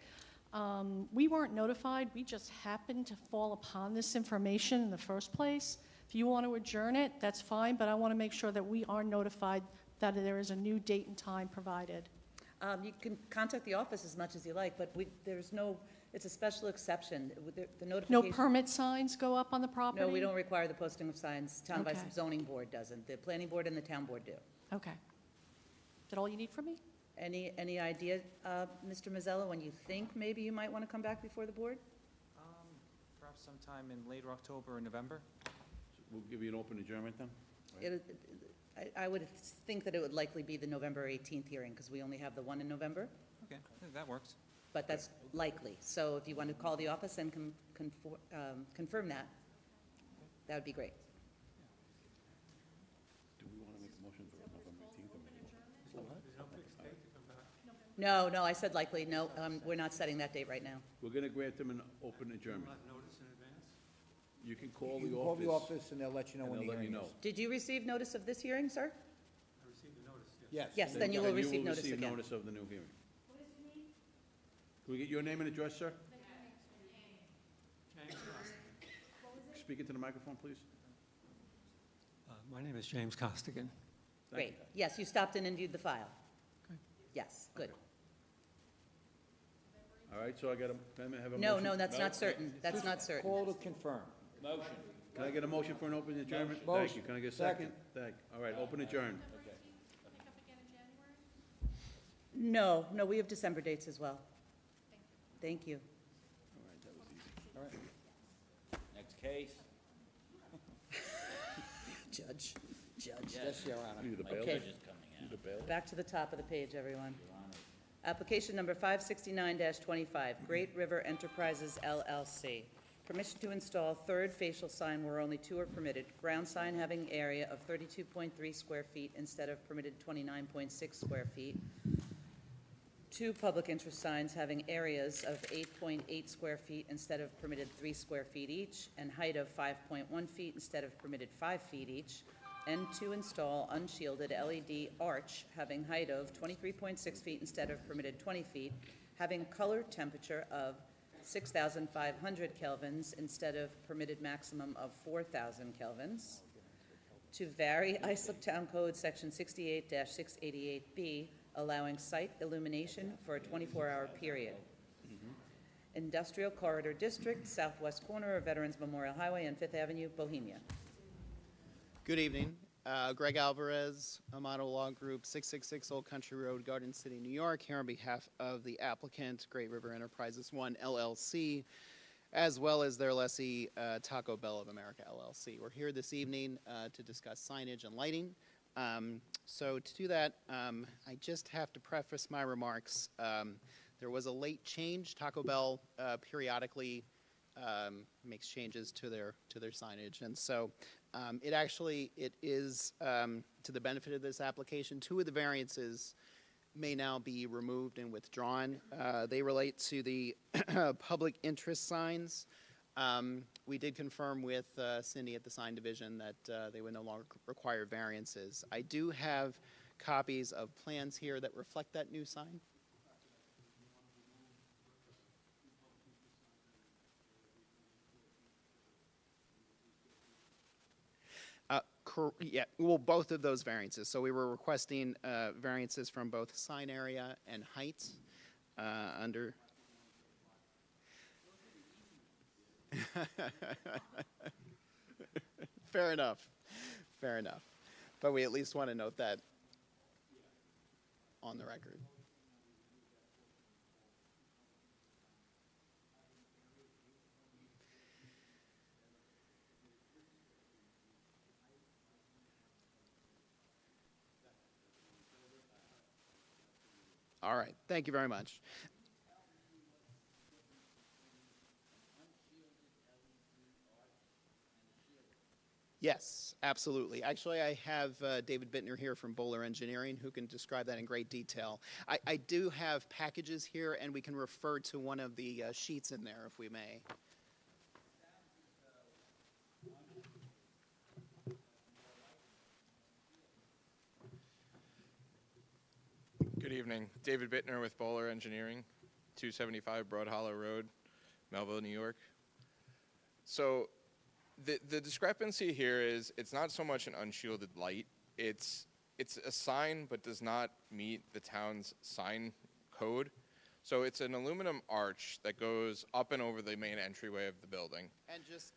We weren't notified. We just happened to fall upon this information in the first place. If you want to adjourn it, that's fine, but I want to make sure that we are notified that there is a new date and time provided. You can contact the office as much as you like, but there's no, it's a special exception. The notification. No permit signs go up on the property? No, we don't require the posting of signs. Town Okay. Vice Zoning Board doesn't. The Planning Board and the Town Board do. Okay. Is that all you need from me? Any idea, Mr. Mazzella, when you think maybe you might want to come back before the board? Perhaps sometime in later October or November. We'll give you an open adjournment then? I would think that it would likely be the November 18th hearing, because we only have the one in November, Okay, that works. but that's likely. So if you want to call the office and confirm that, that would be great. Do we want to make a motion for November 18th or maybe? No, I said likely. No, we're not setting that date right now. We're going to grant them an open adjournment. You can call You the can call the office. office and they'll let you know and when the they'll let hearing you is. know. Did you receive notice of this hearing, sir? I received the notice, Yes. Yes, then you will receive notice receive again. notice of the new hearing. Can we get your name and address, sir? Speak into the microphone, please. My name is James Costigan. Great. Yes, you stopped in and viewed the file. Yes, good. All right, so I got can I have a No, motion? no, that's not certain. That's not certain. Call to confirm. Motion. Can I get a motion for an open adjournment? Thank Motion. you. Can I get a Second. second? Thank, all right, open adjourn. No, we have December dates as well. Thank you. All right, that was easy. All right. Next case. Judge. Yes, Your Honor. Need a My bail? Okay. judge is coming out. Need a bail? Back to the top of the page, everyone. Your Honor. Application number 569-25, Great River Enterprises LLC. Permission to install third facial sign where only two are permitted. Ground sign having area of 32.3 square feet instead of permitted 29.6 square feet. Two public interest signs having areas of 8.8 square feet instead of permitted 3 square feet each, and height of 5.1 feet instead of permitted 5 feet each. And to install unshielded LED arch having height of 23.6 feet instead of permitted 20 feet, having color temperature of 6,500 kelvins instead of permitted maximum of 4,000 kelvins. To vary Islip Town Code Section 68-688B, allowing site illumination for a 24-hour period. Industrial Corridor District, southwest corner of Veterans Memorial Highway and Fifth Avenue, Bohemia. Good evening. Greg Alvarez, Amato Law Group, 666 Old Country Road, Garden City, New York, here on behalf of the applicant, Great River Enterprises 1 LLC, as well as their lessee, Taco Bell of America LLC. We're here this evening to discuss signage and lighting. So to do that, I just have to preface my remarks. There was a late change. Taco Bell periodically makes changes to their signage, and so it is to the benefit of this application. Two of the variances may now be removed and withdrawn. They relate to the public interest signs. We did confirm with Cindy at the sign division that they would no longer require variances. I do have copies of plans here that reflect that new sign. Yeah, well, both of those variances. So we were requesting variances from both sign area and height under. Fair enough. Fair enough. But we at least want to note that on the record. All right. Thank you very much. Yes, absolutely. Actually, I have David Bittner here from Bowler Engineering who can describe that in great detail. I do have packages here, and we can refer to one of the sheets in there if we may. Good evening. David Bittner with Bowler Engineering, 275 Broad Hollow Road, Melville, New York. So the discrepancy here is it's not so much an unshielded light. It's a sign but does not meet the town's sign code. So it's an aluminum arch that goes up and over the main entryway of the building. And just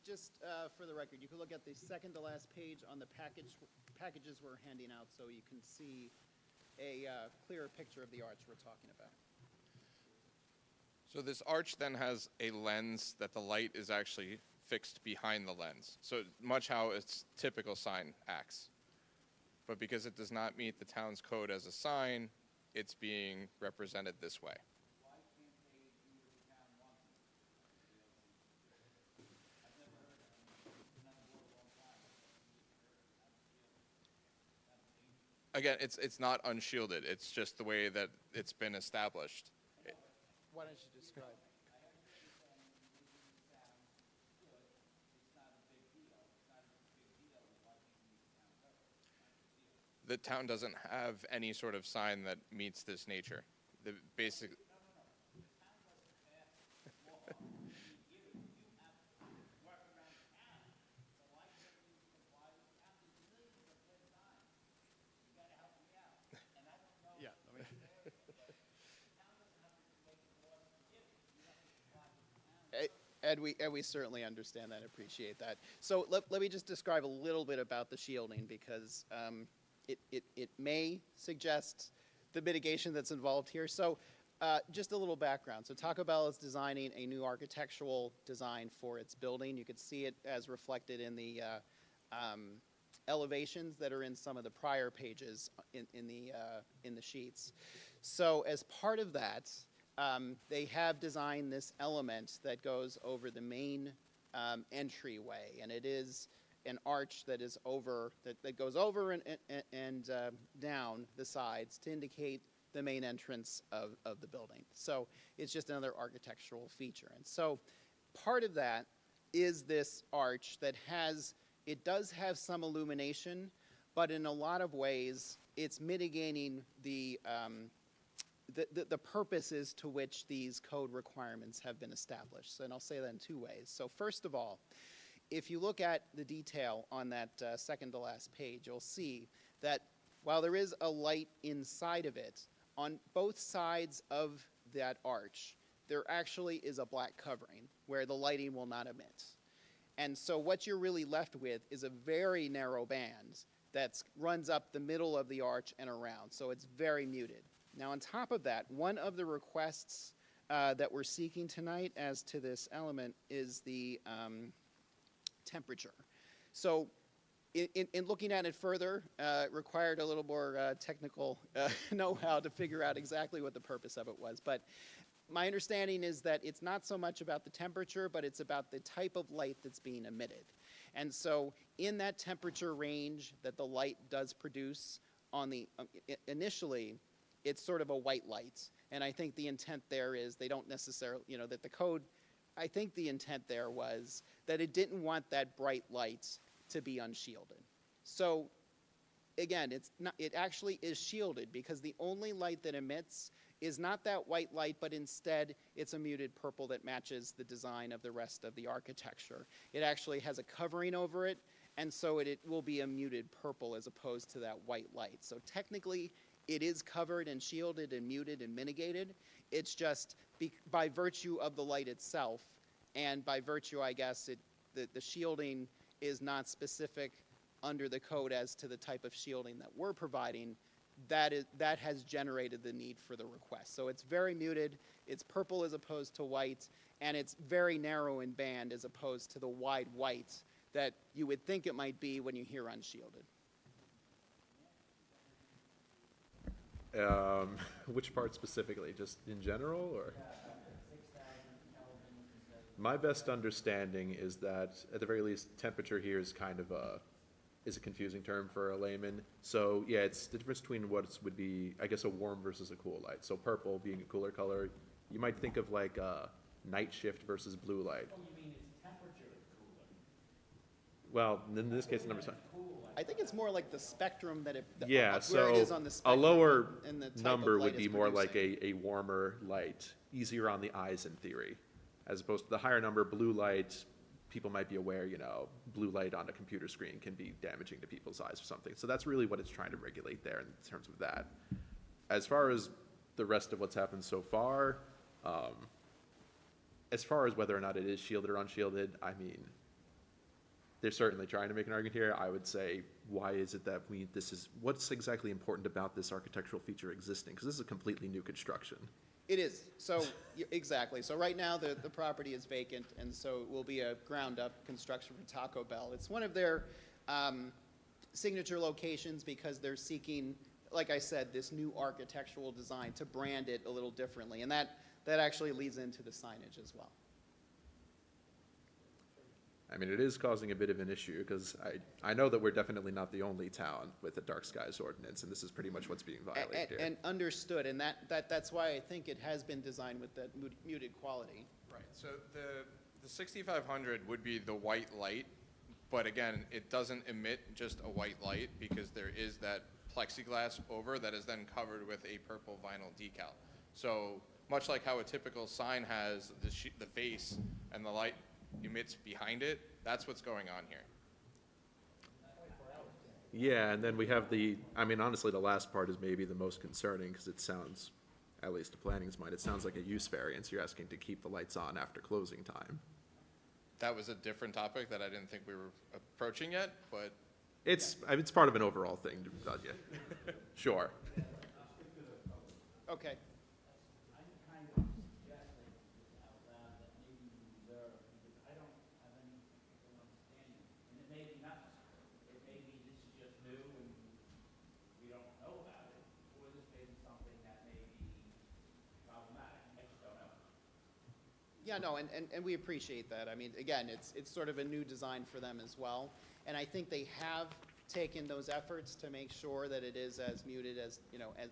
for the record, you can look at the second to last page on the packages we're handing out so you can see a clearer picture of the arch we're talking about. So this arch then has a lens that the light is actually fixed behind the lens. So much how its typical sign acts. But because it does not meet the town's code as a sign, it's being represented this way. Again, it's not unshielded. It's just the way that it's been established. Why don't you describe? The town doesn't have any sort of sign that meets this nature. The basic. Yeah. Ed, we certainly understand that and appreciate that. So let me just describe a little bit about the shielding because it may suggest the mitigation that's involved here. So just a little background. So Taco Bell is designing a new architectural design for its building. You can see it as reflected in the elevations that are in some of the prior pages in the sheets. So as part of that, they have designed this element that goes over the main entryway, and it is an arch that is over that goes over and down the sides to indicate the main entrance of the building. So it's just another architectural feature. And so part of that is this arch that it does have some illumination, but in a lot of ways it's mitigating the purposes to which these code requirements have been established. And I'll say that in two ways. So first of all, if you look at the detail on that second to last page, you'll see that while there is a light inside of it, on both sides of that arch, there actually is a black covering where the lighting will not emit. And so what you're really left with is a very narrow band that runs up the middle of the arch and around. So it's very muted. Now on top of that, one of the requests that we're seeking tonight as to this element is the temperature. So in looking at it further, required a little more technical know-how to figure out exactly what the purpose of it was. But my understanding is that it's not so much about the temperature, but it's about the type of light that's being emitted. And so in that temperature range that the light does produce on the initially, it's sort of a white light. And I think the intent there is they don't necessarily, that the code, I think the intent there was that it didn't want that bright light to be unshielded. So again, it actually is shielded because the only light that emits is not that white light, but instead it's a muted purple that matches the design of the rest of the architecture. It actually has a covering over it, and so it will be a muted purple as opposed to that white light. So technically, it is covered and shielded and muted and mitigated. It's just by virtue of the light itself, and by virtue, I guess, the shielding is not specific under the code as to the type of shielding that we're providing. That has generated the need for the request. So it's very muted, it's purple as opposed to white, and it's very narrow in band as opposed to the wide white that you would think it might be when you hear unshielded. Which part specifically? Just in general, or? My best understanding is that, at the very least, temperature here is kind of a confusing term for a layman. So yeah, it's the difference between what would be, I guess, a warm versus a cool light. So purple being a cooler color, you might think of like a night shift versus blue light. Oh, you mean its temperature is cooler? Well, in this case, the number's I think it's more like the spectrum that yeah, where so it is on the a spectrum lower and the type number of light would be it's more like producing. a warmer light, easier on the eyes in theory, as opposed to the higher number, blue light. People might be aware, blue light on a computer screen can be damaging to people's eyes or something. So that's really what it's trying to regulate there in terms of that. As far as the rest of what's happened so far, as far as whether or not it is shielded or unshielded, I mean, they're certainly trying to make an argument here. I would say, why is it that what's exactly important about this architectural feature existing? Because this is a completely new construction. It is. So exactly. So right now the property is vacant, and so it will be a ground-up construction for Taco Bell. It's one of their signature locations because they're seeking, like I said, this new architectural design to brand it a little differently, and that actually leads into the signage as well. I mean, it is causing a bit of an issue because I know that we're definitely not the only town with a dark skies ordinance, and this is pretty much what's being violated here. And understood, and that's why I think it has been designed with that muted quality. Right, so the 6500 would be the white light, but again, it doesn't emit just a white light because there is that plexiglass over that is then covered with a purple vinyl decal. So much like how a typical sign has the face and the light emits behind it, that's what's going on here. Yeah, and then we have honestly, the last part is maybe the most concerning because it sounds, at least to planning's mind, it sounds like a use variance. You're asking to keep the lights on after closing time. That was a different topic that I didn't think we were approaching yet, but. It's part of an overall thing, yeah. Sure. Okay. Yeah, no, and we appreciate that. I mean, again, it's sort of a new design for them as well. And I think they have taken those efforts to make sure that it is as muted as,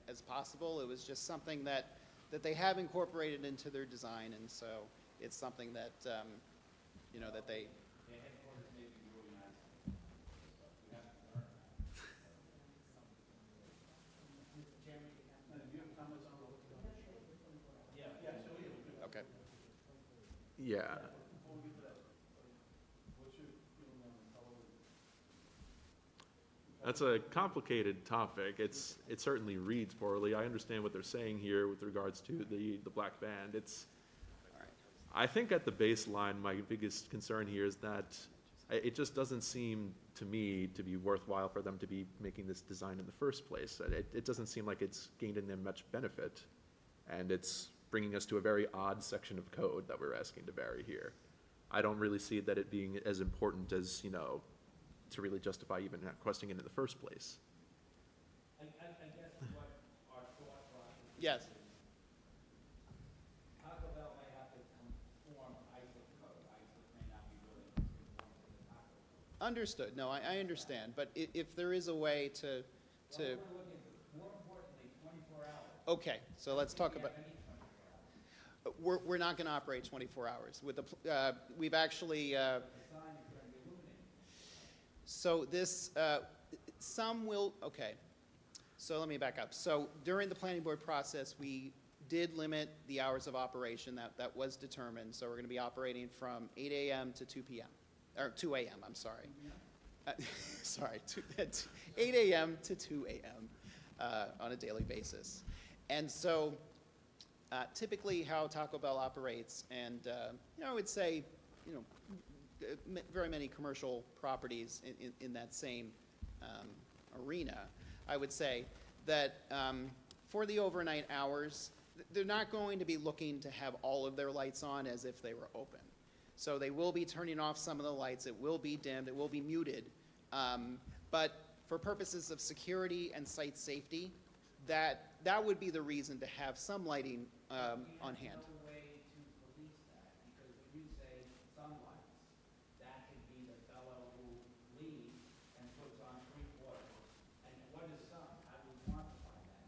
as possible. It was just something that they have incorporated into their design, and so it's something that, that they. Okay. Yeah. That's a complicated topic. It certainly reads poorly. I understand what they're saying here with regards to the black band. I think at the baseline, my biggest concern here is that it just doesn't seem to me to be worthwhile for them to be making this design in the first place. It doesn't seem like it's gained in them much benefit, and it's bringing us to a very odd section of code that we're asking to vary here. I don't really see that it being as important as, to really justify even requesting it in the first place. I guess what our thought process is. Yes. Taco Bell may have to conform ISO code. ISO may not be willing to conform to the Taco code. Understood. No, I understand. But if there is a way to. Well, we're looking, more importantly, 24 hours. Okay, so let's talk about. We're not going to operate 24 hours. With the, we've actually. So this, some will. Okay, so let me back up. So during the planning board process, we did limit the hours of operation that was determined. So we're going to be operating from 8 a.m. to 2 p.m. or 2 a.m. I'm sorry. Sorry, 8 a.m. to 2 a.m. On a daily basis. And so typically how Taco Bell operates, and I would say, very many commercial properties in that same arena, I would say that for the overnight hours, they're not going to be looking to have all of their lights on as if they were open. So they will be turning off some of the lights, it will be dimmed, it will be muted. But for purposes of security and site safety, that would be the reason to have some lighting on hand.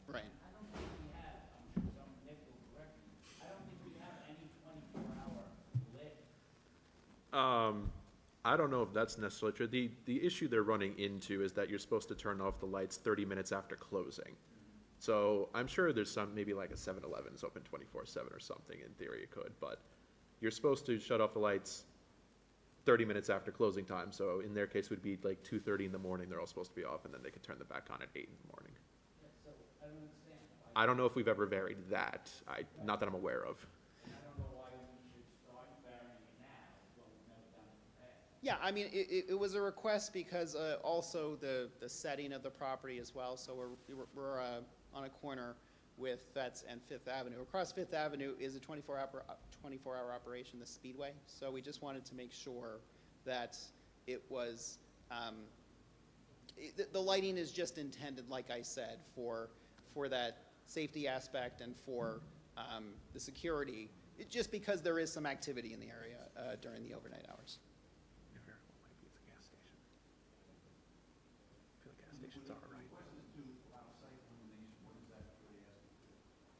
Right. I don't think we have, I'm sure Nick will correct me, I don't think we have any 24-hour lit. I don't know if that's necessarily true. The issue they're running into is that you're supposed to turn off the lights 30 minutes after closing. So I'm sure there's some, maybe like a 7-Eleven is open 24/7 or something, in theory it could, but you're supposed to shut off the lights 30 minutes after closing time. So in their case, it would be like 2:30 in the morning, they're all supposed to be off, and then they could turn them back on at 8 in the morning. So I don't understand. I don't know if we've ever varied that, not that I'm aware of. I don't know why we should start varying it now when we've never done it in the past. Yeah, I mean, it was a request because also the setting of the property as well. So we're on a corner with Fetz and Fifth Avenue. Across Fifth Avenue is a 24-hour operation, the Speedway. So we just wanted to make sure that it was, the lighting is just intended, like I said, for that safety aspect and for the security, just because there is some activity in the area during the overnight hours.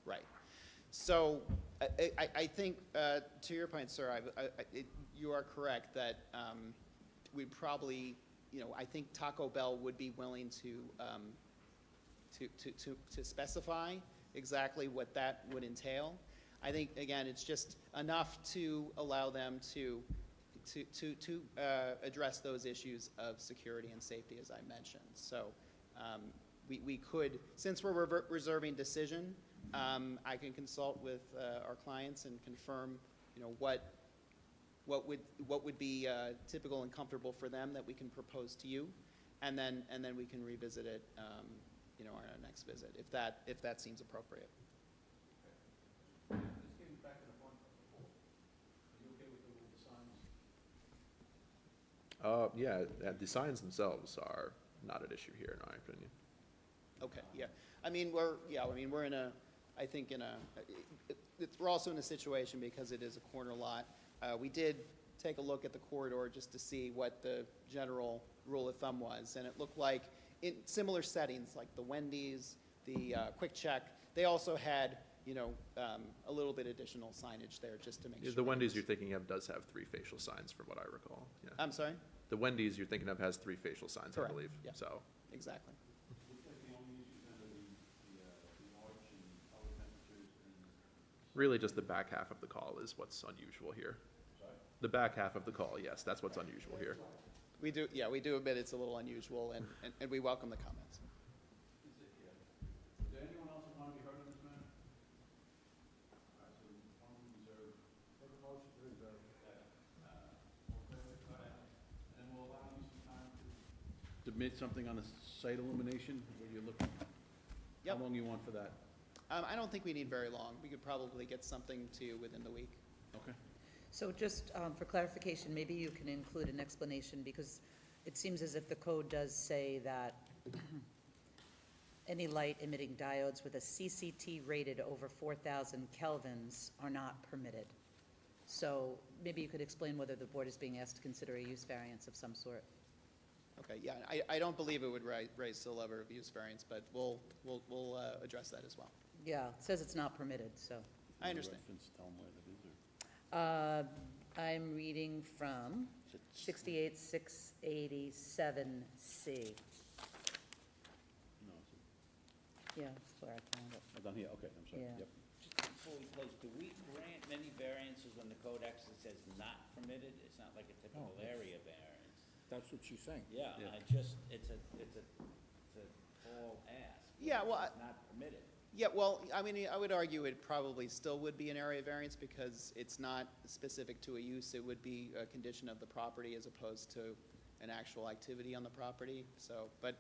Right. So I think, to your point, sir, you are correct that we'd probably, I think Taco Bell would be willing to specify exactly what that would entail. I think, again, it's just enough to allow them to address those issues of security and safety, as I mentioned. So we could, since we're reserving decision, I can consult with our clients and confirm, what would be typical and comfortable for them that we can propose to you, and then we can revisit it, on our next visit, if that seems appropriate. Yeah, the signs themselves are not an issue here, in my opinion. Okay, yeah. I mean, we're in a, I think we're also in a situation because it is a corner lot. We did take a look at the corridor just to see what the general rule of thumb was, and it looked like in similar settings, like the Wendy's, the Quick Check, they also had, a little bit additional signage there just to make sure. The Wendy's you're thinking of does have 3 facial signs, from what I recall. Yeah. I'm sorry? The Wendy's you're thinking of has 3 facial signs, Correct. I believe. Yeah. So. Exactly. Really, just the back half of the call is what's unusual here. The back half of the call, yes, that's what's unusual here. We do admit it's a little unusual, and we welcome the comments. Is there anyone else who want to be heard on this matter? All right, so why don't we reserve? Take a motion to reserve. And we'll allow you some time to submit something on the site illumination, where you're looking. Yep. How long you want for that? I don't think we need very long. We could probably get something to you within the week. Okay. So just for clarification, maybe you can include an explanation, because it seems as if the code does say that any light emitting diodes with a CCT rated over 4,000 kelvins are not permitted. So maybe you could explain whether the board is being asked to consider a use variance of some sort. Okay, yeah, I don't believe it would raise still level of use variance, but we'll address that as well. Yeah, it says it's not permitted, so. I understand. Reference, tell them where that is, or? I'm reading from 68687C. No, it's Yeah, that's where I found it. down here, okay, I'm sorry, Yeah. yep. Just before we close, do we grant many variances when the code actually says not permitted? It's not like a typical area variance. That's what she's saying. Yeah, Yeah. it's a tall ask. Yeah, well, It's not permitted. Yeah, well, I mean, I would argue it probably still would be an area variance because it's not specific to a use. It would be a condition of the property as opposed to an actual activity on the property. So, but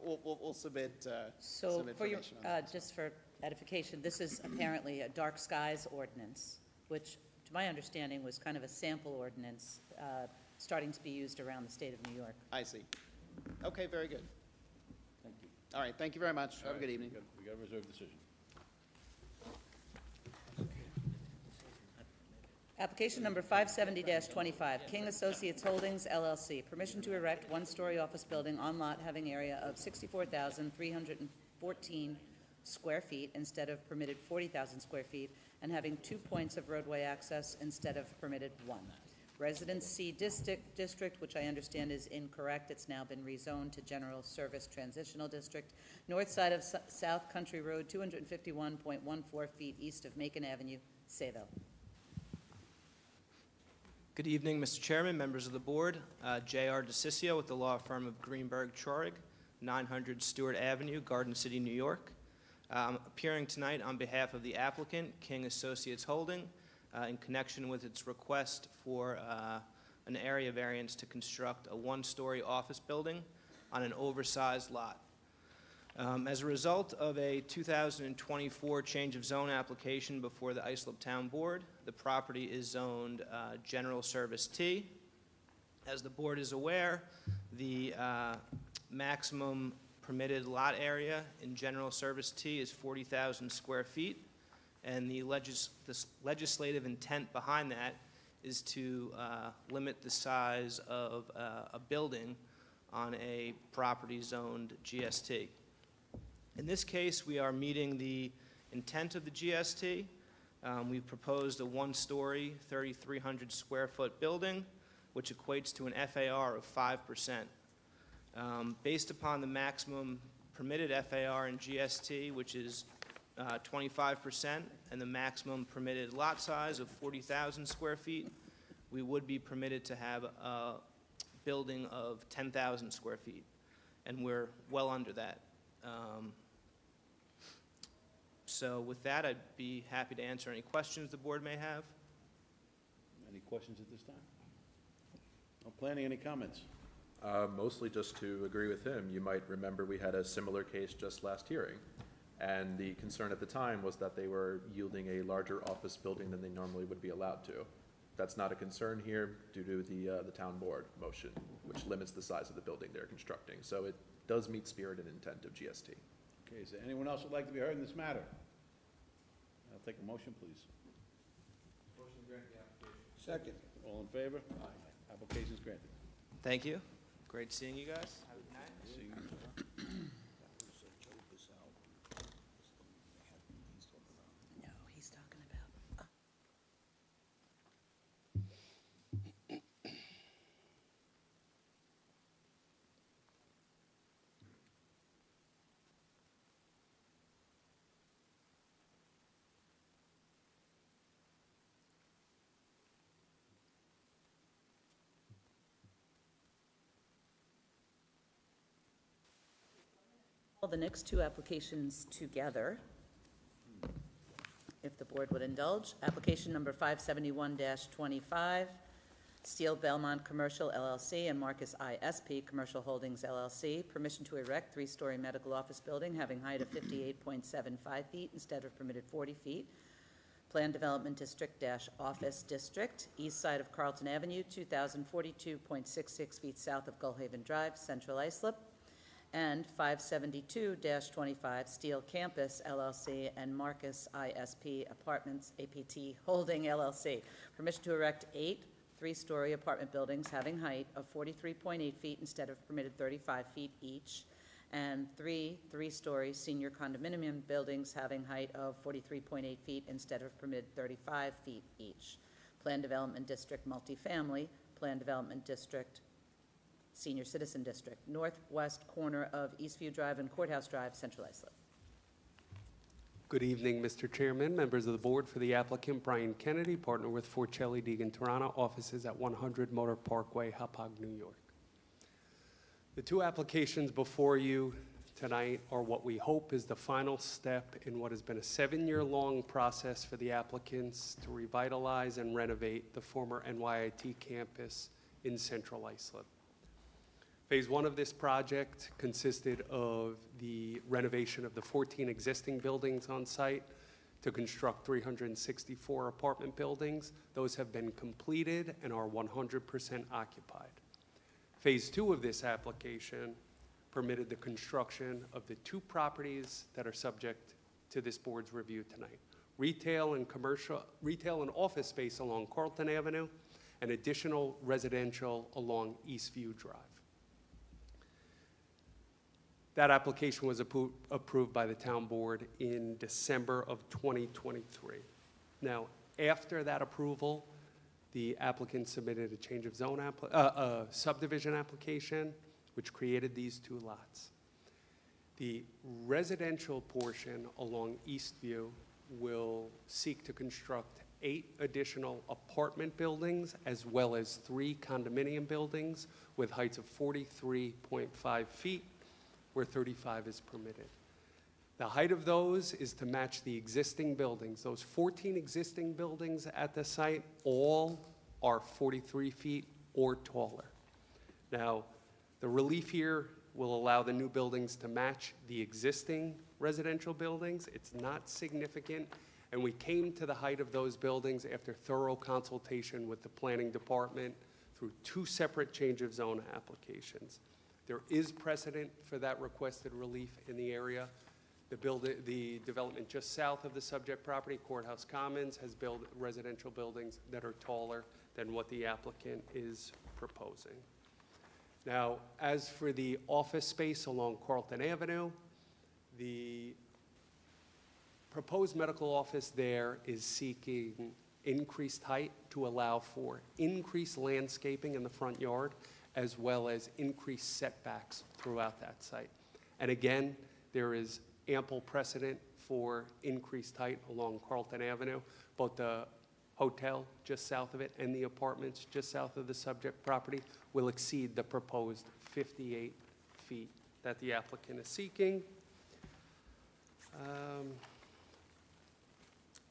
we'll submit So some for your, information on that. just for edification, this is apparently a dark skies ordinance, which, to my understanding, was kind of a sample ordinance starting to be used around the state of New York. I see. Okay, very good. Thank you. All right, thank you very much. Have a good evening. We got a reserved decision. Application number 570-25, King Associates Holdings LLC, permission to erect one-story office building on lot having area of 64,314 square feet instead of permitted 40,000 square feet, and having 2 points of roadway access instead of permitted 1. Residence C district, which I understand is incorrect, it's now been rezoned to General Service Transitional District, north side of South Country Road, 251.14 feet east of Macon Avenue, Sayville. Good evening, Mr. Chairman, members of the board. J.R. DeCiccio with the law firm of Greenberg Traurig, 900 Stewart Avenue, Garden City, New York. I'm appearing tonight on behalf of the applicant, King Associates Holding, in connection with its request for an area variance to construct a one-story office building on an oversized lot. As a result of a 2024 change of zone application before the Islip Town Board, the property is zoned General Service T. As the board is aware, the maximum permitted lot area in General Service T is 40,000 square feet, and the legislative intent behind that is to limit the size of a building on a property zoned GST. In this case, we are meeting the intent of the GST. We've proposed a one-story, 3,300 square foot building, which equates to an FAR of 5%. Based upon the maximum permitted FAR in GST, which is 25%, and the maximum permitted lot size of 40,000 square feet, we would be permitted to have a building of 10,000 square feet, and we're well under that. So with that, I'd be happy to answer any questions the board may have. Any questions at this time? No planning, any comments? Mostly just to agree with him. You might remember we had a similar case just last hearing, and the concern at the time was that they were yielding a larger office building than they normally would be allowed to. That's not a concern here due to the town board motion, which limits the size of the building they're constructing. So it does meet spirit and intent of GST. Okay, is there anyone else who would like to be heard in this matter? I'll take a motion, please. Motion to grant the application. Second. All in favor? Aye. Application is granted. Thank you. Great seeing you guys. Have a good night. See you. No, he's talking about, the next two applications together, if the board would indulge. Application number 571-25, Steel Belmont Commercial LLC and Marcus ISP Commercial Holdings LLC, permission to erect three-story medical office building having height of 58.75 feet instead of permitted 40 feet. Plan Development District-Office District, east side of Carlton Avenue, 2,042.66 feet south of Gullhaven Drive, Central Islip. And 572-25, Steel Campus LLC and Marcus ISP Apartments APT Holding LLC. Permission to erect 8 three-story apartment buildings having height of 43.8 feet instead of permitted 35 feet each, and three-story senior condominium buildings having height of 43.8 feet instead of permitted 35 feet each. Plan Development District multifamily, Plan Development District Senior Citizen District, northwest corner of Eastview Drive and Courthouse Drive, Central Islip. Good evening, Mr. Chairman, members of the board. For the applicant, Brian Kennedy, partner with Forcelli Deegan Toronto, offices at 100 Motor Parkway, Hauppauge, New York. The two applications before you tonight are what we hope is the final step in what has been a 7-year-long process for the applicants to revitalize and renovate the former NYIT campus in Central Islip. Phase 1 of this project consisted of the renovation of the 14 existing buildings on site to construct 364 apartment buildings. Those have been completed and are 100% occupied. Phase 2 of this application permitted the construction of the two properties that are subject to this board's review tonight: retail and office space along Carlton Avenue, and additional residential along Eastview Drive. That application was approved by the town board in December of 2023. Now, after that approval, the applicant submitted a change of zone subdivision application, which created these two lots. The residential portion along Eastview will seek to construct 8 additional apartment buildings as well as 3 condominium buildings with heights of 43.5 feet, where 35 is permitted. The height of those is to match the existing buildings. Those 14 existing buildings at the site all are 43 feet or taller. Now, the relief here will allow the new buildings to match the existing residential buildings. It's not significant, and we came to the height of those buildings after thorough consultation with the planning department through 2 separate change of zone applications. There is precedent for that requested relief in the area. The development just south of the subject property, Courthouse Commons, has built residential buildings that are taller than what the applicant is proposing. Now, as for the office space along Carlton Avenue, the proposed medical office there is seeking increased height to allow for increased landscaping in the front yard, as well as increased setbacks throughout that site. And again, there is ample precedent for increased height along Carlton Avenue. Both the hotel just south of it and the apartments just south of the subject property will exceed the proposed 58 feet that the applicant is seeking.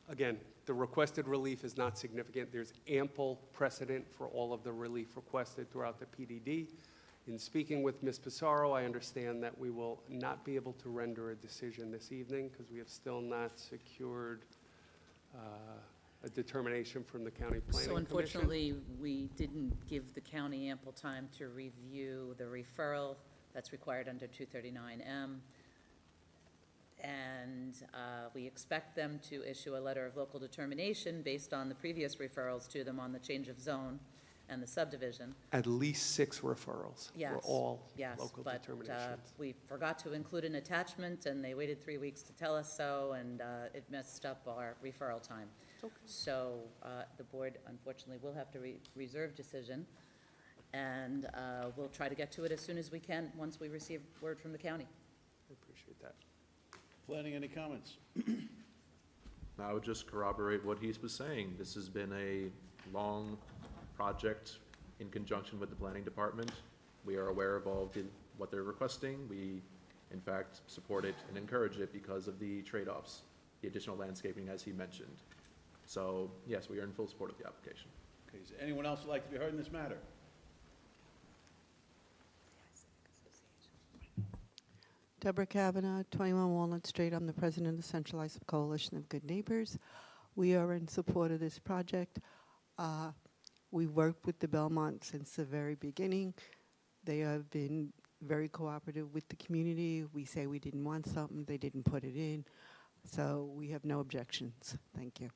Again, the requested relief is not significant. There's ample precedent for all of the relief requested throughout the PDD. In speaking with Ms. Pissarro, I understand that we will not be able to render a decision this evening because we have still not secured a determination from the County Planning So Commission. unfortunately, we didn't give the county ample time to review the referral that's required under 239M. And we expect them to issue a letter of local determination based on the previous referrals to them on the change of zone and the subdivision. At least 6 referrals Yes. were all yes, local but, determinations. we forgot to include an attachment, and they waited 3 weeks to tell us so, and it messed up our referral time. So the board, unfortunately, will have to reserve decision, and we'll try to get to it as soon as we can once we receive word from the county. I appreciate that. Planning, any comments? I would just corroborate what he was saying. This has been a long project in conjunction with the planning department. We are aware of all what they're requesting. We, in fact, support it and encourage it because of the trade-offs, the additional landscaping, as he mentioned. So, yes, we are in full support of the application. Okay, is there anyone else who'd like to be heard in this matter? Deborah Kavanaugh, 21 Walnut Street. I'm the president of the Central Islip Coalition of Good Neighbors. We are in support of this project. We worked with the Belmont since the very beginning. They have been very cooperative with the community. We say we didn't want something, they didn't put it in. So we have no objections. Thank you.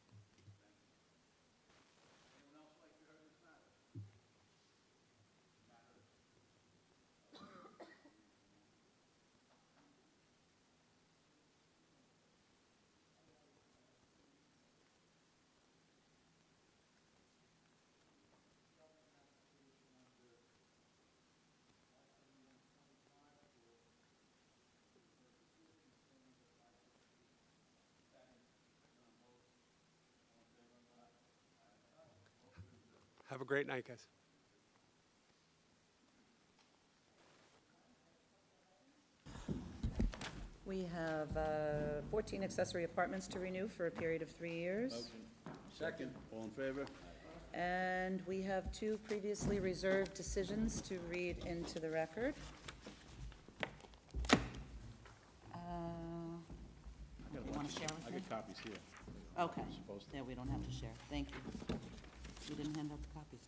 Have a great night, guys. We have 14 accessory apartments to renew for a period of 3 years. Second, all in favor? And we have 2 previously reserved decisions to read into the record. You want to share with I me? got copies here. Okay. Supposed to. Yeah, we don't have to share. Thank you. You didn't hand out the copies.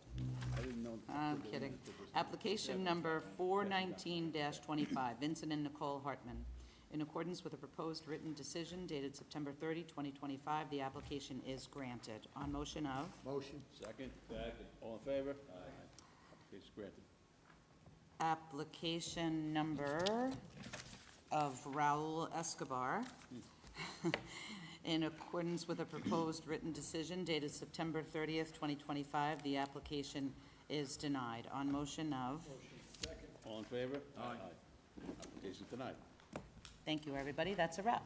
I didn't know. I'm kidding. Application number 419-25, Vincent and Nicole Hartman. In accordance with a proposed written decision dated September 30, 2025, the application is granted. On motion of? Motion. Second? Second. All in favor? Aye. Application's granted. Application number of Raul Escobar. In accordance with a proposed written decision dated September 30th, 2025, the application is denied. On motion of? All in favor? Aye. Application denied. Thank you, everybody. That's a wrap.